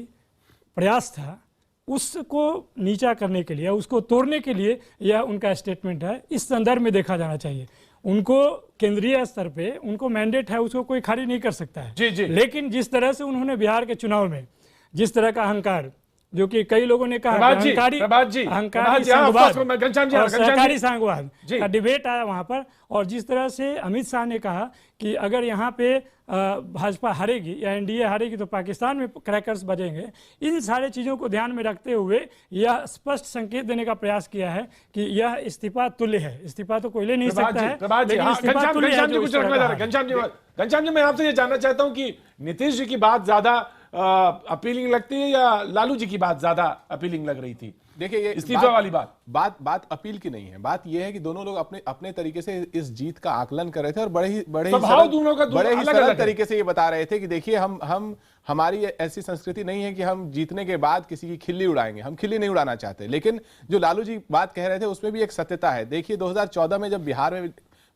प्रयास था, उसको नीचा करने के लिए, उसको तोड़ने के लिए यह उनका स्टेटमेंट है। इस संदर्भ में देखा जाना चाहिए। उनको केंद्रीय स्तर पे उनको मैंडेट है, उसको कोई खारिज नहीं कर सकता है। जी। लेकिन जिस तरह से उन्होंने बिहार के चुनाव में जिस तरह का अहंकार, जो कि कई लोगों ने कहा अहंकारी सांगवाद का डिबेट आया वहां पर, और जिस तरह से अमित शाह ने कहा कि अगर यहाँ पे भाजपा हारेगी या एनडीए हारेगी तो पाकिस्तान में क्रैकर्स बजेंगे, इन सारे चीज़ों को ध्यान में रखते हुए यह स्पष्ट संकेत देने का प्रयास किया है कि यह इस्तीफा तुल्य है। इस्तीफा तो कोई ले नहीं सकता है, लेकिन इस्तीफा तुल्य है। घनश्याम जी, मैं आपसे ये जानना चाहता हूँ कि नीतीश जी की बात ज्यादा अपीलिंग लगती है या लालू जी की बात ज्यादा अपीलिंग लग रही थी? देखिए, ये इस्तीफा वाली बात अपील की नहीं है। बात यह है कि दोनों लोग अपने तरीके से इस जीत का आकलन कर रहे थे और बड़े ही सरल तरीके से ये बता रहे थे कि देखिए, हमारी ऐसी संस्कृति नहीं है कि हम जीतने के बाद किसी की खिल्ली उड़ाएंगे, हम खिल्ली नहीं उड़ाना चाहते। लेकिन जो लालू जी बात कह रहे थे उसमें भी एक सत्यता है। देखिए, 2014 में जब बिहार में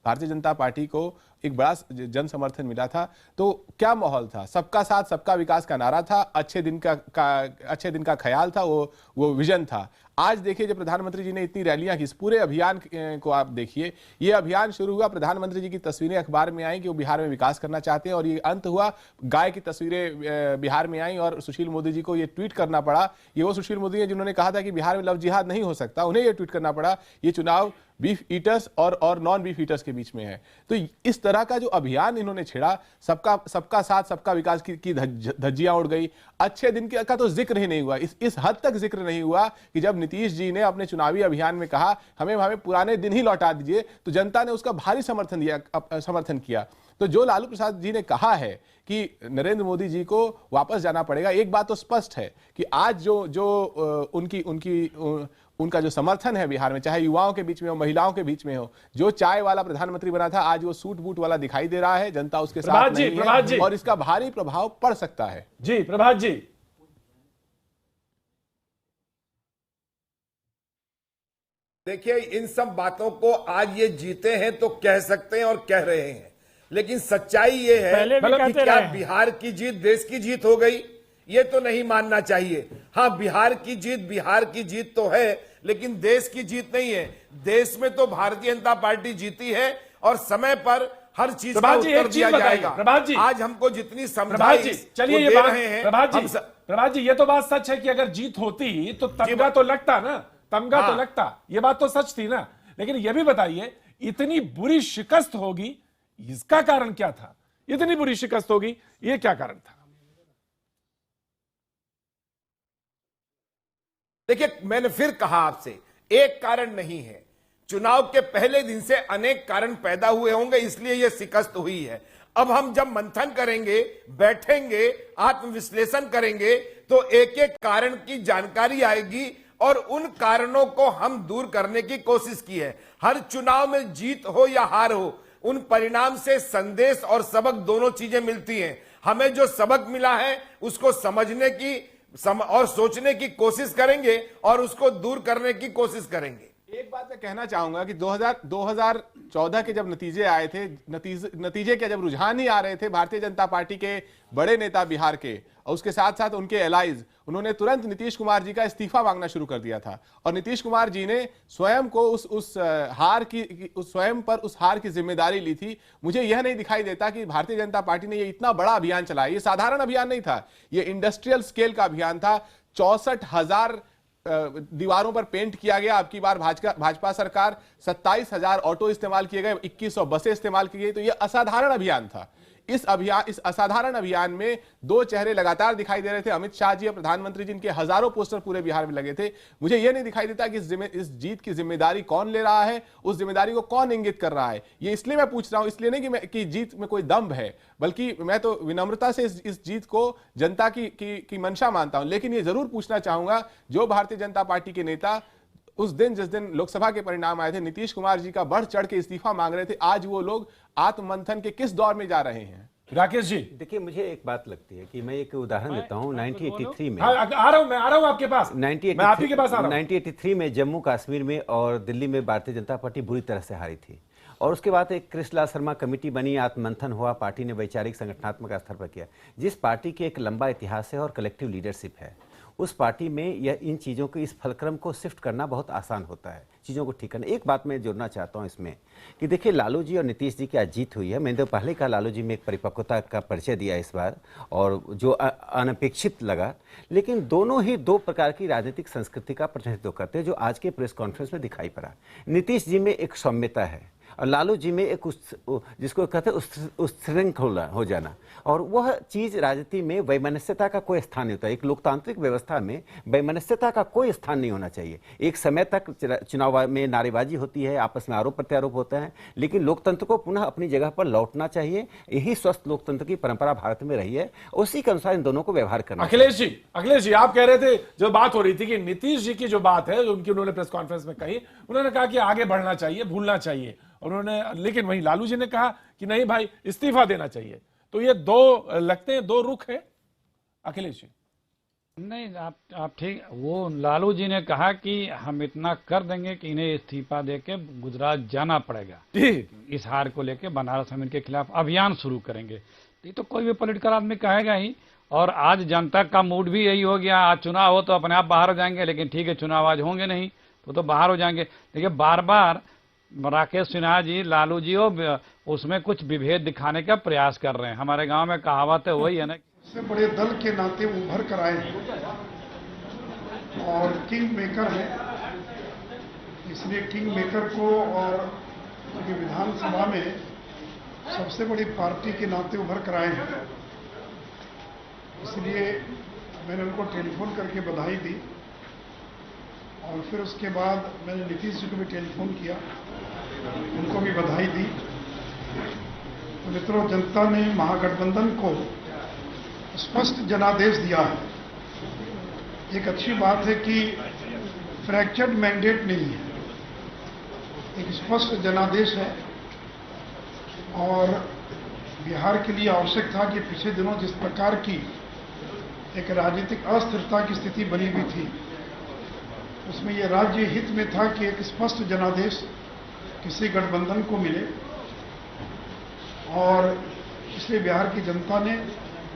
भारतीय जनता पार्टी को एक बड़ा जन समर्थन मिला था, तो क्या माहौल था? सबका साथ सबका विकास का नारा था, अच्छे दिन का ख्याल था, वो विजन था। आज देखिए, जब प्रधानमंत्री जी ने इतनी रैलियां की, इस पूरे अभियान को आप देखिए, ये अभियान शुरू हुआ, प्रधानमंत्री जी की तस्वीरें अखबार में आई कि वो बिहार में विकास करना चाहते हैं, और ये अंत हुआ, गाय की तस्वीरें बिहार में आई और सुशील मोदी जी को ये ट्वीट करना पड़ा। ये वो सुशील मोदी हैं जिन्होंने कहा था कि बिहार में लव जिहाद नहीं हो सकता, उन्हें ये ट्वीट करना पड़ा। ये चुनाव बीफ ईटर्स और नॉन बीफ ईटर्स के बीच में है। तो इस तरह का जो अभियान इन्होंने छेड़ा, सबका साथ सबका विकास की धज्जियां उड़ गई। अच्छे दिन का तो जिक्र ही नहीं हुआ, इस हद तक जिक्र नहीं हुआ कि जब नीतीश जी ने अपने चुनावी अभियान में कहा हमें पुराने दिन ही लौटा दीजिए, तो जनता ने उसका भारी समर्थन किया। तो जो लालू प्रसाद जी ने कहा है कि नरेंद्र मोदी जी को वापस जाना पड़ेगा, एक बात तो स्पष्ट है कि आज उनका जो समर्थन है बिहार में, चाहे युवाओं के बीच में हो, महिलाओं के बीच में हो, जो चाय वाला प्रधानमंत्री बना था आज वो सूट बूट वाला दिखाई दे रहा है, जनता उसके साथ नहीं है और इसका भारी प्रभाव पड़ सकता है। जी प्रभात जी, देखिए, इन सब बातों को आज ये जीते हैं तो कह सकते हैं और कह रहे हैं, लेकिन सच्चाई ये है कि क्या बिहार की जीत देश की जीत हो गई? ये तो नहीं मानना चाहिए। हाँ, बिहार की जीत तो है, लेकिन देश की जीत नहीं है। देश में तो भारतीय जनता पार्टी जीती है और समय पर हर चीज का उत्तर दिया जाएगा। आज हमको जितनी समझाई चलिए ये बात है प्रभात जी, ये तो बात सच है कि अगर जीत होती तो तमगा तो लगता ना, तमगा तो लगता, ये बात तो सच थी ना। लेकिन ये भी बताइए, इतनी बुरी शिकस्त होगी, इसका कारण क्या था? इतनी बुरी शिकस्त होगी, ये क्या कारण था? देखिए, मैंने फिर कहा आपसे, एक कारण नहीं है। चुनाव के पहले दिन से अनेक कारण पैदा हुए होंगे, इसलिए यह शिकस्त हुई है। अब हम जब मंथन करेंगे, बैठेंगे, आत्मविश्लेषण करेंगे, तो एक एक कारण की जानकारी आएगी और उन कारणों को हम दूर करने की कोशिश की है। हर चुनाव में जीत हो या हार हो, उन परिणाम से संदेश और सबक दोनों चीजें मिलती हैं। हमें जो सबक मिला है उसको समझने की और सोचने की कोशिश करेंगे और उसको दूर करने की कोशिश करेंगे। एक बात मैं कहना चाहूंगा कि 2014 के जब नतीजे आए थे, नतीजे के जब रुझान ही आ रहे थे भारतीय जनता पार्टी के बड़े नेता बिहार के और उसके साथ साथ उनके एलाइज, उन्होंने तुरंत नीतीश कुमार जी का इस्तीफा मांगना शुरू कर दिया था। और नीतीश कुमार जी ने स्वयं को उस हार की जिम्मेदारी ली थी। मुझे यह नहीं दिखाई देता कि भारतीय जनता पार्टी ने ये इतना बड़ा अभियान चलाया। ये साधारण अभियान नहीं था, ये इंडस्ट्रियल स्केल का अभियान था। 64,000 दीवारों पर पेंट किया गया। अब की बार भाजपा सरकार 27,000 ऑटो इस्तेमाल किए गए, 2100 बसें इस्तेमाल की गई। तो यह असाधारण अभियान था। इस असाधारण अभियान में दो चेहरे लगातार दिखाई दे रहे थे, अमित शाह जी और प्रधानमंत्री जी, इनके हजारों पोस्टर पूरे बिहार में लगे थे। मुझे यह नहीं दिखाई देता कि इस जीत की जिम्मेदारी कौन ले रहा है, उस जिम्मेदारी को कौन इंगित कर रहा है। ये इसलिए मैं पूछ रहा हूं, इसलिए नहीं कि जीत में कोई दम्भ है, बल्कि मैं तो विनम्रता से इस जीत को जनता की मंशा मानता हूं। लेकिन ये जरूर पूछना चाहूंगा, जो भारतीय जनता पार्टी के नेता उस दिन, जिस दिन लोकसभा के परिणाम आए थे, नीतीश कुमार जी का बढ़ चढ़ के इस्तीफा मांग रहे थे, आज वो लोग आत्ममंथन के किस दौर में जा रहे हैं? राकेश जी, देखिए, मुझे एक बात लगती है कि मैं एक उदाहरण देता हूं। 1983 में आ रहा हूं आपके पास, मैं आप ही के पास आ रहा हूं। 1983 में जम्मू कश्मीर में और दिल्ली में भारतीय जनता पार्टी बुरी तरह से हारी थी और उसके बाद एक कृष्णलाल शर्मा कमेटी बनी, आत्ममंथन हुआ, पार्टी ने वैचारिक संगठनात्मक स्तर पर किया। जिस पार्टी के एक लंबा इतिहास है और कलेक्टिव लीडरशिप है, उस पार्टी में यह इन चीज़ों को, इस फलक्रम को शिफ्ट करना बहुत आसान होता है, चीज़ों को ठीक करना। एक बात मैं जोड़ना चाहता हूं इसमें कि देखिए, लालू जी और नीतीश जी की आज जीत हुई है। मैंने तो पहले कहा लालू जी में एक परिपक्वता का परिचय दिया इस बार, और जो अनपेक्षित लगा। लेकिन दोनों ही दो प्रकार की राजनीतिक संस्कृति का प्रतिनिधित्व करते हैं, जो आज के प्रेस कॉन्फ्रेंस में दिखाई पड़ा। नीतीश जी में एक सौम्यता है और लालू जी में एक जिसको कहते हैं उच्छृंखल हो जाना, और वह चीज राजनीति में वैमनस्यता का कोई स्थान नहीं होता। एक लोकतांत्रिक व्यवस्था में वैमनस्यता का कोई स्थान नहीं होना चाहिए। एक समय तक चुनाव में नारेबाजी होती है, आपस में आरोप प्रत्यारोप होता है, लेकिन लोकतंत्र को पुनः अपनी जगह पर लौटना चाहिए। यही स्वस्थ लोकतंत्र की परंपरा भारत में रही है, उसी के अनुसार इन दोनों को व्यवहार करना। अखिलेश जी, आप कह रहे थे, जो बात हो रही थी कि नीतीश जी की जो बात है, जो उन्होंने प्रेस कॉन्फ्रेंस में कही, उन्होंने कहा कि आगे बढ़ना चाहिए, भूलना चाहिए। उन्होंने, लेकिन वहीं लालू जी ने कहा कि नहीं भाई, इस्तीफा देना चाहिए। तो ये दो लगते हैं, दो रुख है अखिलेश जी। नहीं, आप ठीक, वो लालू जी ने कहा कि हम इतना कर देंगे कि इन्हें इस्तीफा देके गुजरात जाना पड़ेगा। इस हार को लेके बनारस हम इनके खिलाफ अभियान शुरू करेंगे। ये तो कोई भी पॉलिटिकल आदमी कहेगा ही, और आज जनता का मूड भी यही हो गया। आज चुनाव हो तो अपने आप बाहर हो जाएंगे, लेकिन ठीक है, चुनाव आज होंगे नहीं तो बाहर हो जाएंगे। देखिए, बार बार राकेश सिन्हा जी, लालू जी उसमें कुछ विभेद दिखाने का प्रयास कर रहे हैं। हमारे गांव में कहावत है, वही है ना, सबसे बड़े दल के नाते उभर कर आए और किंग मेकर है, इसलिए किंग मेकर को और विधानसभा में सबसे बड़ी पार्टी के नाते उभर कर आए हैं। इसलिए मैंने उनको टेलीफोन करके बधाई दी और फिर उसके बाद मैंने नीतीश जी को भी टेलीफोन किया, उनको भी बधाई दी। तो मित्रों, जनता ने महागठबंधन को स्पष्ट जनादेश दिया है। एक अच्छी बात है कि फ्रैक्चर्ड मैंडेट नहीं है, एक स्पष्ट जनादेश है। और बिहार के लिए आवश्यक था कि पिछले दिनों जिस प्रकार की एक राजनीतिक अस्थिरता की स्थिति बनी हुई थी, उसमें यह राज्य हित में था कि एक स्पष्ट जनादेश किसी गठबंधन को मिले। और इसलिए बिहार की जनता ने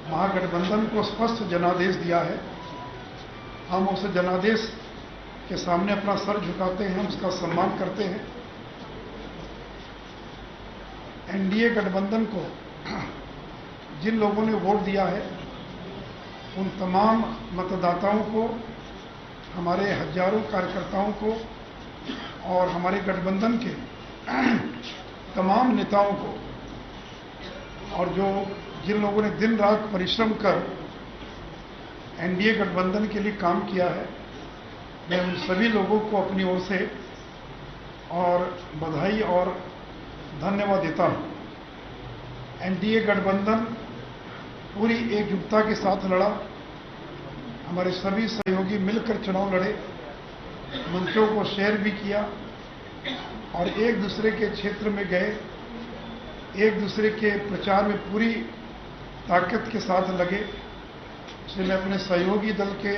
महागठबंधन को स्पष्ट जनादेश दिया है। हम उस जनादेश के सामने अपना सर झुकाते हैं, हम उसका सम्मान करते हैं। एनडीए गठबंधन को जिन लोगों ने वोट दिया है, उन तमाम मतदाताओं को, हमारे हजारों कार्यकर्ताओं को और हमारे गठबंधन के तमाम नेताओं को, और जिन लोगों ने दिन रात परिश्रम कर एनडीए गठबंधन के लिए काम किया है, मैं उन सभी लोगों को अपनी ओर से और बधाई और धन्यवाद देता हूं। एनडीए गठबंधन पूरी एकजुटता के साथ लड़ा, हमारे सभी सहयोगी मिलकर चुनाव लड़े, मंचों को शेयर भी किया और एक दूसरे के क्षेत्र में गए, एक दूसरे के प्रचार में पूरी ताकत के साथ लगे। इसलिए मैं अपने सहयोगी दल के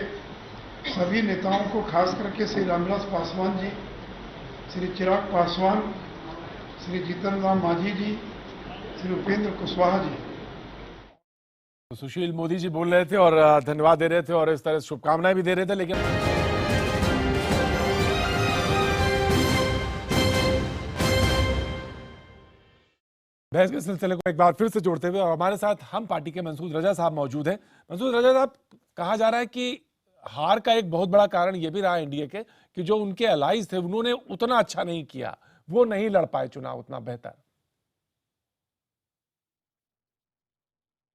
सभी नेताओं को, खास करके श्री रामविलास पासवान जी, श्री चिराग पासवान, श्री जीतन राम मांझी जी, श्री उपेंद्र कुशवाहा जी। तो सुशील मोदी जी बोल रहे थे और धन्यवाद दे रहे थे और इस तरह शुभकामनाएं भी दे रहे थे, लेकिन बहस के सिलसिले को एक बार फिर से जोड़ते हुए और हमारे साथ हम पार्टी के मंसूद रजा साहब मौजूद हैं। मंसूद रजा साहब, कहा जा रहा है कि हार का एक बहुत बड़ा कारण यह भी रहा एनडीए के कि जो उनके अलाइज थे उन्होंने उतना अच्छा नहीं किया, वो नहीं लड़ पाए चुनाव उतना बेहतर।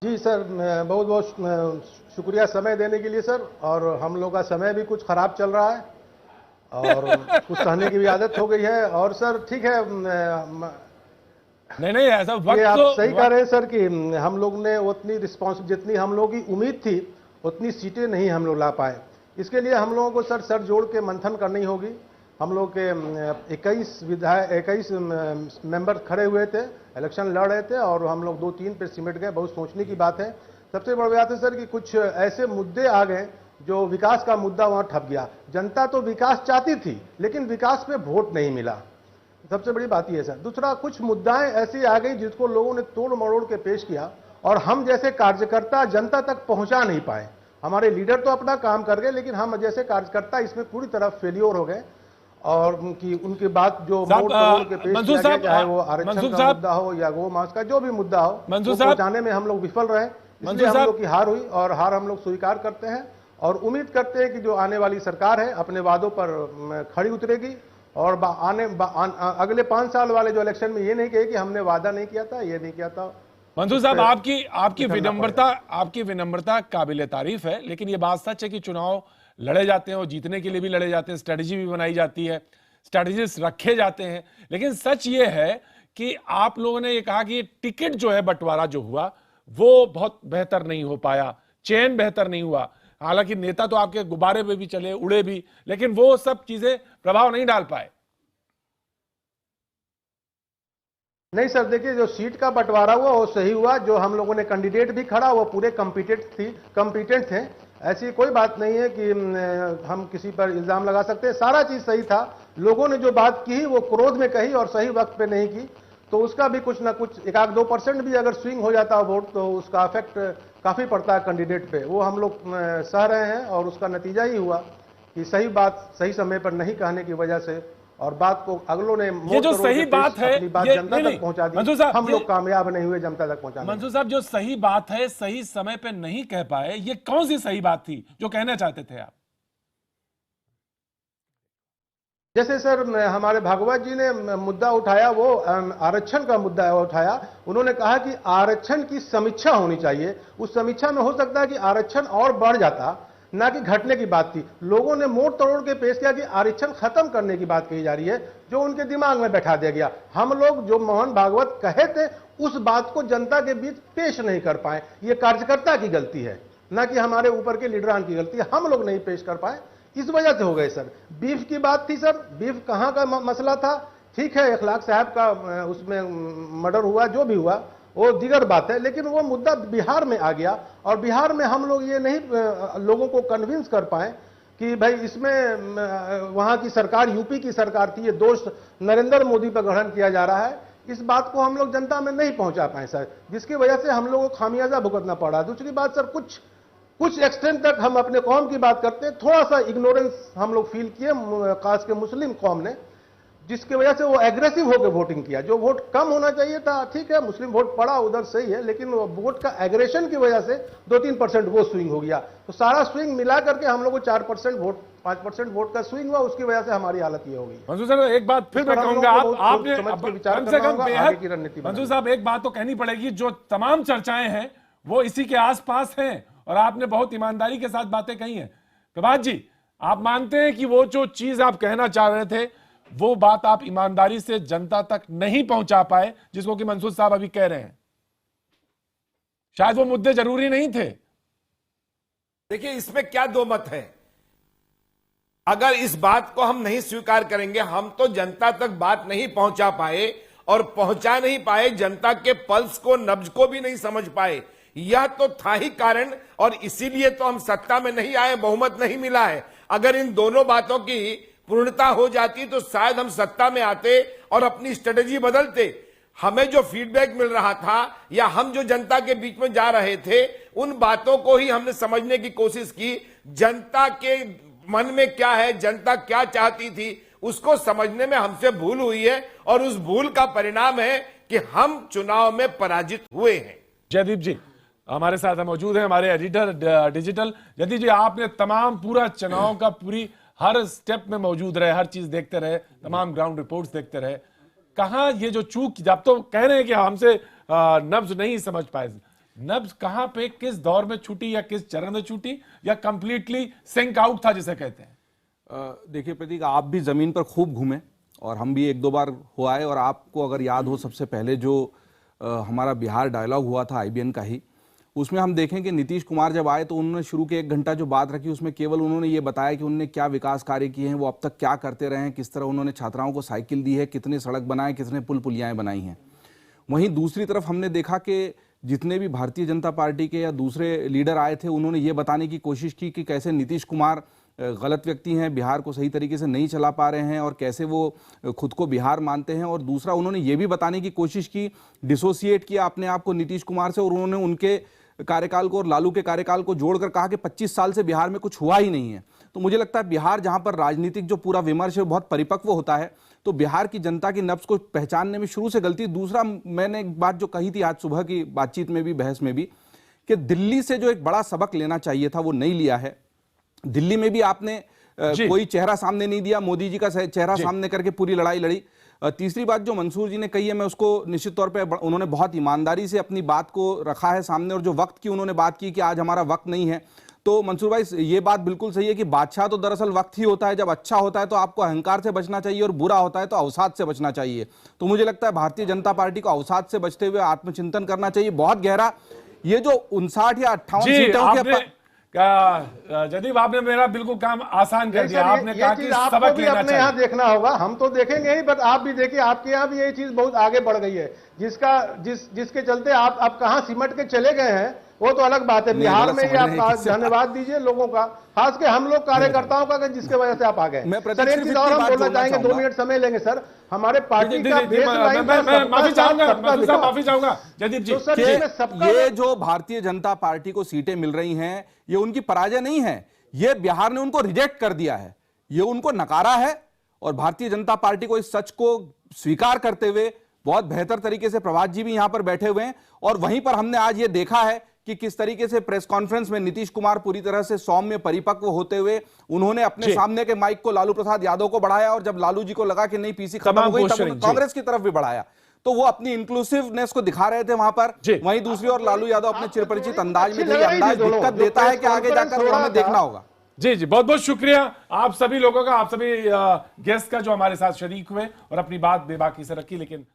जी सर, बहुत बहुत शुक्रिया समय देने के लिए सर। और हम लोग का समय भी कुछ खराब चल रहा है और कुछ सहने की भी आदत हो गई है। और सर ठीक है, नहीं ऐसा वक्त ये आप तो सही कह रहे हैं सर कि हम लोग ने उतनी रिस्पॉन्स, जितनी हम लोग की उम्मीद थी उतनी सीटें नहीं हम लोग ला पाए। इसके लिए हम लोगों को सर जोड़ के मंथन करनी होगी। हम लोग के 21 मेंबर खड़े हुए थे, इलेक्शन लड़ रहे थे और हम लोग 2-3 पे सिमट गए। बहुत सोचने की बात है। सबसे बड़ी बात है सर कि कुछ ऐसे मुद्दे आ गए जो विकास का मुद्दा वहां ठप गया। जनता तो विकास चाहती थी लेकिन विकास पे वोट नहीं मिला, सबसे बड़ी बात यह है सर। दूसरा, कुछ मुद्दाएं ऐसी आ गई जिसको लोगों ने तोड़ मरोड़ के पेश किया और हम जैसे कार्यकर्ता जनता तक पहुंचा नहीं पाए। हमारे लीडर तो अपना काम कर गए लेकिन हम जैसे कार्यकर्ता इसमें पूरी तरह फेलियर हो गए। और उनकी बात जो मोड़ तोड़ के पेश किया गया, चाहे वो आरक्षण का मुद्दा हो या गौ मांस का जो भी मुद्दा हो, वो पहुंचाने में हम लोग विफल रहे। इसलिए हम लोग की हार हुई और हार हम लोग स्वीकार करते हैं और उम्मीद करते हैं कि जो आने वाली सरकार है अपने वादों पर खड़ी उतरेगी और अगले 5 साल वाले जो इलेक्शन में ये नहीं कहे कि हमने वादा नहीं किया था, ये नहीं किया था। मंसूर साहब, आपकी विनम्रता काबिले तारीफ है, लेकिन ये बात सच है कि चुनाव लड़े जाते हैं और जीतने के लिए भी लड़े जाते हैं, स्ट्रेटजी भी बनाई जाती है, स्ट्रेटजीज रखे जाते हैं। लेकिन सच ये है कि आप लोगों ने ये कहा कि टिकट जो है बंटवारा जो हुआ वो बहुत बेहतर नहीं हो पाया, चयन बेहतर नहीं हुआ। हालांकि नेता तो आपके गुब्बारे पे भी चले, उड़े भी, लेकिन वो सब चीजें प्रभाव नहीं डाल पाए। नहीं सर, देखिए जो सीट का बंटवारा हुआ वो सही हुआ। जो हम लोगों ने कैंडिडेट भी खड़ा वो पूरे कॉम्पिटेंट थे। ऐसी कोई बात नहीं है कि हम किसी पर इल्जाम लगा सकते हैं। सारा चीज सही था। लोगों ने जो बात की वो क्रोध में कही और सही वक्त पे नहीं की, तो उसका भी कुछ ना कुछ 1-2% भी अगर स्विंग हो जाता है वोट तो उसका इफेक्ट काफी पड़ता है कैंडिडेट पे। वो हम लोग सह रहे हैं और उसका नतीजा ही हुआ कि सही बात सही समय पर नहीं कहने की वजह से और बात को अगलों ने ये जो सही बात है अपनी बात जनता तक पहुंचा दी। हम लोग कामयाब नहीं हुए जनता तक पहुंचाने। मंसूर साहब, जो सही बात है सही समय पे नहीं कह पाए, ये कौन सी सही बात थी जो कहना चाहते थे आप? जैसे सर हमारे भागवत जी ने मुद्दा उठाया, वो आरक्षण का मुद्दा उठाया। उन्होंने कहा कि आरक्षण की समीक्षा होनी चाहिए। उस समीक्षा में हो सकता है कि आरक्षण और बढ़ जाता, ना कि घटने की बात थी। लोगों ने मोड़ तोड़ के पेश किया कि आरक्षण खत्म करने की बात कही जा रही है, जो उनके दिमाग में बैठा दिया गया। हम लोग जो मोहन भागवत कहे थे उस बात को जनता के बीच पेश नहीं कर पाए। ये कार्यकर्ता की गलती है, ना कि हमारे ऊपर के लीडरान की गलती है। हम लोग नहीं पेश कर पाए, इस वजह से हो गए सर। बीफ की बात थी सर, बीफ कहाँ का मसला था? ठीक है, इखलाक साहब का उसमें मर्डर हुआ, जो भी हुआ वो दीगर बात है, लेकिन वो मुद्दा बिहार में आ गया और बिहार में हम लोग ये नहीं लोगों को कन्विंस कर पाए कि भाई इसमें वहां की सरकार, यूपी की सरकार थी, ये दोष नरेंद्र मोदी पर ग्रहण किया जा रहा है। इस बात को हम लोग जनता में नहीं पहुंचा पाए सर, जिसकी वजह से हम लोगों को खामियाजा भुगतना पड़ा। दूसरी बात सर, कुछ एक्सटेंट तक हम अपने कौम की बात करते हैं, थोड़ा सा इग्नोरेंस हम लोग फील किए, खास के मुस्लिम कौम ने, जिसकी वजह से वो एग्रेसिव होकर वोटिंग किया। जो वोट कम होना चाहिए था, ठीक है, मुस्लिम वोट पड़ा उधर सही है, लेकिन वोट का एग्रेशन की वजह से 2-3% वो स्विंग हो गया। तो सारा स्विंग मिला करके हम लोग को 4% वोट, 5% वोट का स्विंग हुआ, उसकी वजह से हमारी हालत ये हो गई। मंसूर साहब एक बात फिर मैं कहूंगा, आपने कम से कम बेहद, मंसूर साहब एक बात तो कहनी पड़ेगी, जो तमाम चर्चाएं हैं वो इसी के आसपास हैं और आपने बहुत ईमानदारी के साथ बातें कही हैं। प्रभात जी, आप मानते हैं कि वो जो चीज आप कहना चाह रहे थे वो बात आप ईमानदारी से जनता तक नहीं पहुंचा पाए, जिसको कि मंसूर साहब अभी कह रहे हैं? शायद वो मुद्दे जरूरी नहीं थे। देखिए, इसमें क्या दो मत है। अगर इस बात को हम नहीं स्वीकार करेंगे, हम तो जनता तक बात नहीं पहुंचा पाए और पहुंचा नहीं पाए, जनता के पल्स को, नब्ज को भी नहीं समझ पाए। यह तो था ही कारण, और इसीलिए तो हम सत्ता में नहीं आए, बहुमत नहीं मिला है। अगर इन दोनों बातों की पूर्णता हो जाती तो शायद हम सत्ता में आते और अपनी स्ट्रेटेजी बदलते। हमें जो फीडबैक मिल रहा था या हम जो जनता के बीच में जा रहे थे, उन बातों को ही हमने समझने की कोशिश की। जनता के मन में क्या है, जनता क्या चाहती थी, उसको समझने में हमसे भूल हुई है और उस भूल का परिणाम है कि हम चुनाव में पराजित हुए हैं। जयदीप जी हमारे साथ मौजूद हैं, हमारे एडिटर डिजिटल। जयदीप जी, आपने तमाम पूरा चुनाव का पूरी हर स्टेप में मौजूद रहे, हर चीज देखते रहे, तमाम ग्राउंड रिपोर्ट्स देखते रहे। कहां ये जो चूक, जब तो कह रहे हैं कि हमसे नब्ज नहीं समझ पाए, नब्ज कहां पे, किस दौर में छूटी या किस चरण में छूटी, या कंप्लीटली सिंक आउट था जिसे कहते हैं? देखिए प्रतीक, आप भी जमीन पर खूब घूमे और हम भी 1-2 बार हो आए, और आपको अगर याद हो सबसे पहले जो हमारा बिहार डायलॉग हुआ था IBN का ही, उसमें हम देखें कि नीतीश कुमार जब आए तो उन्होंने शुरू के 1 घंटा जो बात रखी उसमें केवल उन्होंने ये बताया कि उन्होंने क्या विकास कार्य किए हैं, वो अब तक क्या करते रहे हैं, किस तरह उन्होंने छात्राओं को साइकिल दी है, कितने सड़क बनाए, कितने पुल पुलियाएं बनाई हैं। वहीं दूसरी तरफ हमने देखा कि जितने भी भारतीय जनता पार्टी के या दूसरे लीडर आए थे, उन्होंने ये बताने की कोशिश की कि कैसे नीतीश कुमार गलत व्यक्ति हैं, बिहार को सही तरीके से नहीं चला पा रहे हैं और कैसे वो खुद को बिहार मानते हैं। और दूसरा, उन्होंने ये भी बताने की कोशिश की, डिसोसिएट किया अपने आप को नीतीश कुमार से, और उन्होंने उनके कार्यकाल को और लालू के कार्यकाल को जोड़कर कहा कि 25 साल से बिहार में कुछ हुआ ही नहीं है। तो मुझे लगता है बिहार, जहां पर राजनीतिक जो पूरा विमर्श है बहुत परिपक्व होता है, तो बिहार की जनता की नब्ज को पहचानने में शुरू से गलती। दूसरा, मैंने एक बात जो कही थी आज सुबह की बातचीत में भी, बहस में भी, कि दिल्ली से जो एक बड़ा सबक लेना चाहिए था वो नहीं लिया है। दिल्ली में भी आपने कोई चेहरा सामने नहीं दिया, मोदी जी का चेहरा सामने करके पूरी लड़ाई लड़ी। तीसरी बात जो मंसूर जी ने कही है, मैं उसको निश्चित तौर पे, उन्होंने बहुत ईमानदारी से अपनी बात को रखा है सामने, और जो वक्त की उन्होंने बात की कि आज हमारा वक्त नहीं है, तो मंसूर भाई ये बात बिल्कुल सही है कि बादशाह तो दरअसल वक्त ही होता है। जब अच्छा होता है तो आपको अहंकार से बचना चाहिए और बुरा होता है तो अवसाद से बचना चाहिए। तो मुझे लगता है भारतीय जनता पार्टी को अवसाद से बचते हुए आत्मचिंतन करना चाहिए बहुत गहरा। ये जो 59 या 58 सीटों के जदीप, आपने मेरा बिल्कुल काम आसान कर दिया। आपने कहा कि सबक लेना अपने यहाँ देखना होगा, हम तो देखेंगे ही, बट आप भी देखिए, आपके यहाँ भी ये चीज बहुत आगे बढ़ गई है, जिसके चलते आप कहाँ सिमट के चले गए हैं वो तो अलग बात है। बिहार में आप धन्यवाद दीजिए लोगों का, खास के हम लोग कार्यकर्ताओं का, जिसके वजह से आप आ गए। सर एक चीज और हम बोलना चाहेंगे, 2 मिनट समय लेंगे सर। हमारे पार्टी का माफी चाहूंगा जदीप जी, ये जो भारतीय जनता पार्टी को सीटें मिल रही हैं, ये उनकी पराजय नहीं है, ये बिहार ने उनको रिजेक्ट कर दिया है, ये उनको नकारा है। और भारतीय जनता पार्टी को इस सच को स्वीकार करते हुए बहुत बेहतर तरीके से प्रभात जी भी यहां पर बैठे हुए हैं, और वहीं पर हमने आज ये देखा है कि किस तरीके से प्रेस कॉन्फ्रेंस में नीतीश कुमार पूरी तरह से सौम्य परिपक्व होते हुए उन्होंने अपने सामने के माइक को लालू प्रसाद यादव को बढ़ाया, और जब लालू जी को लगा कि नहीं पीसी खत्म हो गई, तब कांग्रेस की तरफ भी बढ़ाया। तो वो अपनी इंक्लूसिवनेस को दिखा रहे थे वहां पर। वहीं दूसरी ओर लालू यादव अपने चिरपरिचित अंदाज में थे। ये अंदाज दिक्कत देता है कि आगे जाकर वो हमें देखना होगा। जी जी, बहुत बहुत शुक्रिया आप सभी लोगों का, आप सभी गेस्ट का जो हमारे साथ शरीक हुए और अपनी बात बेबाकी से रखी। लेकिन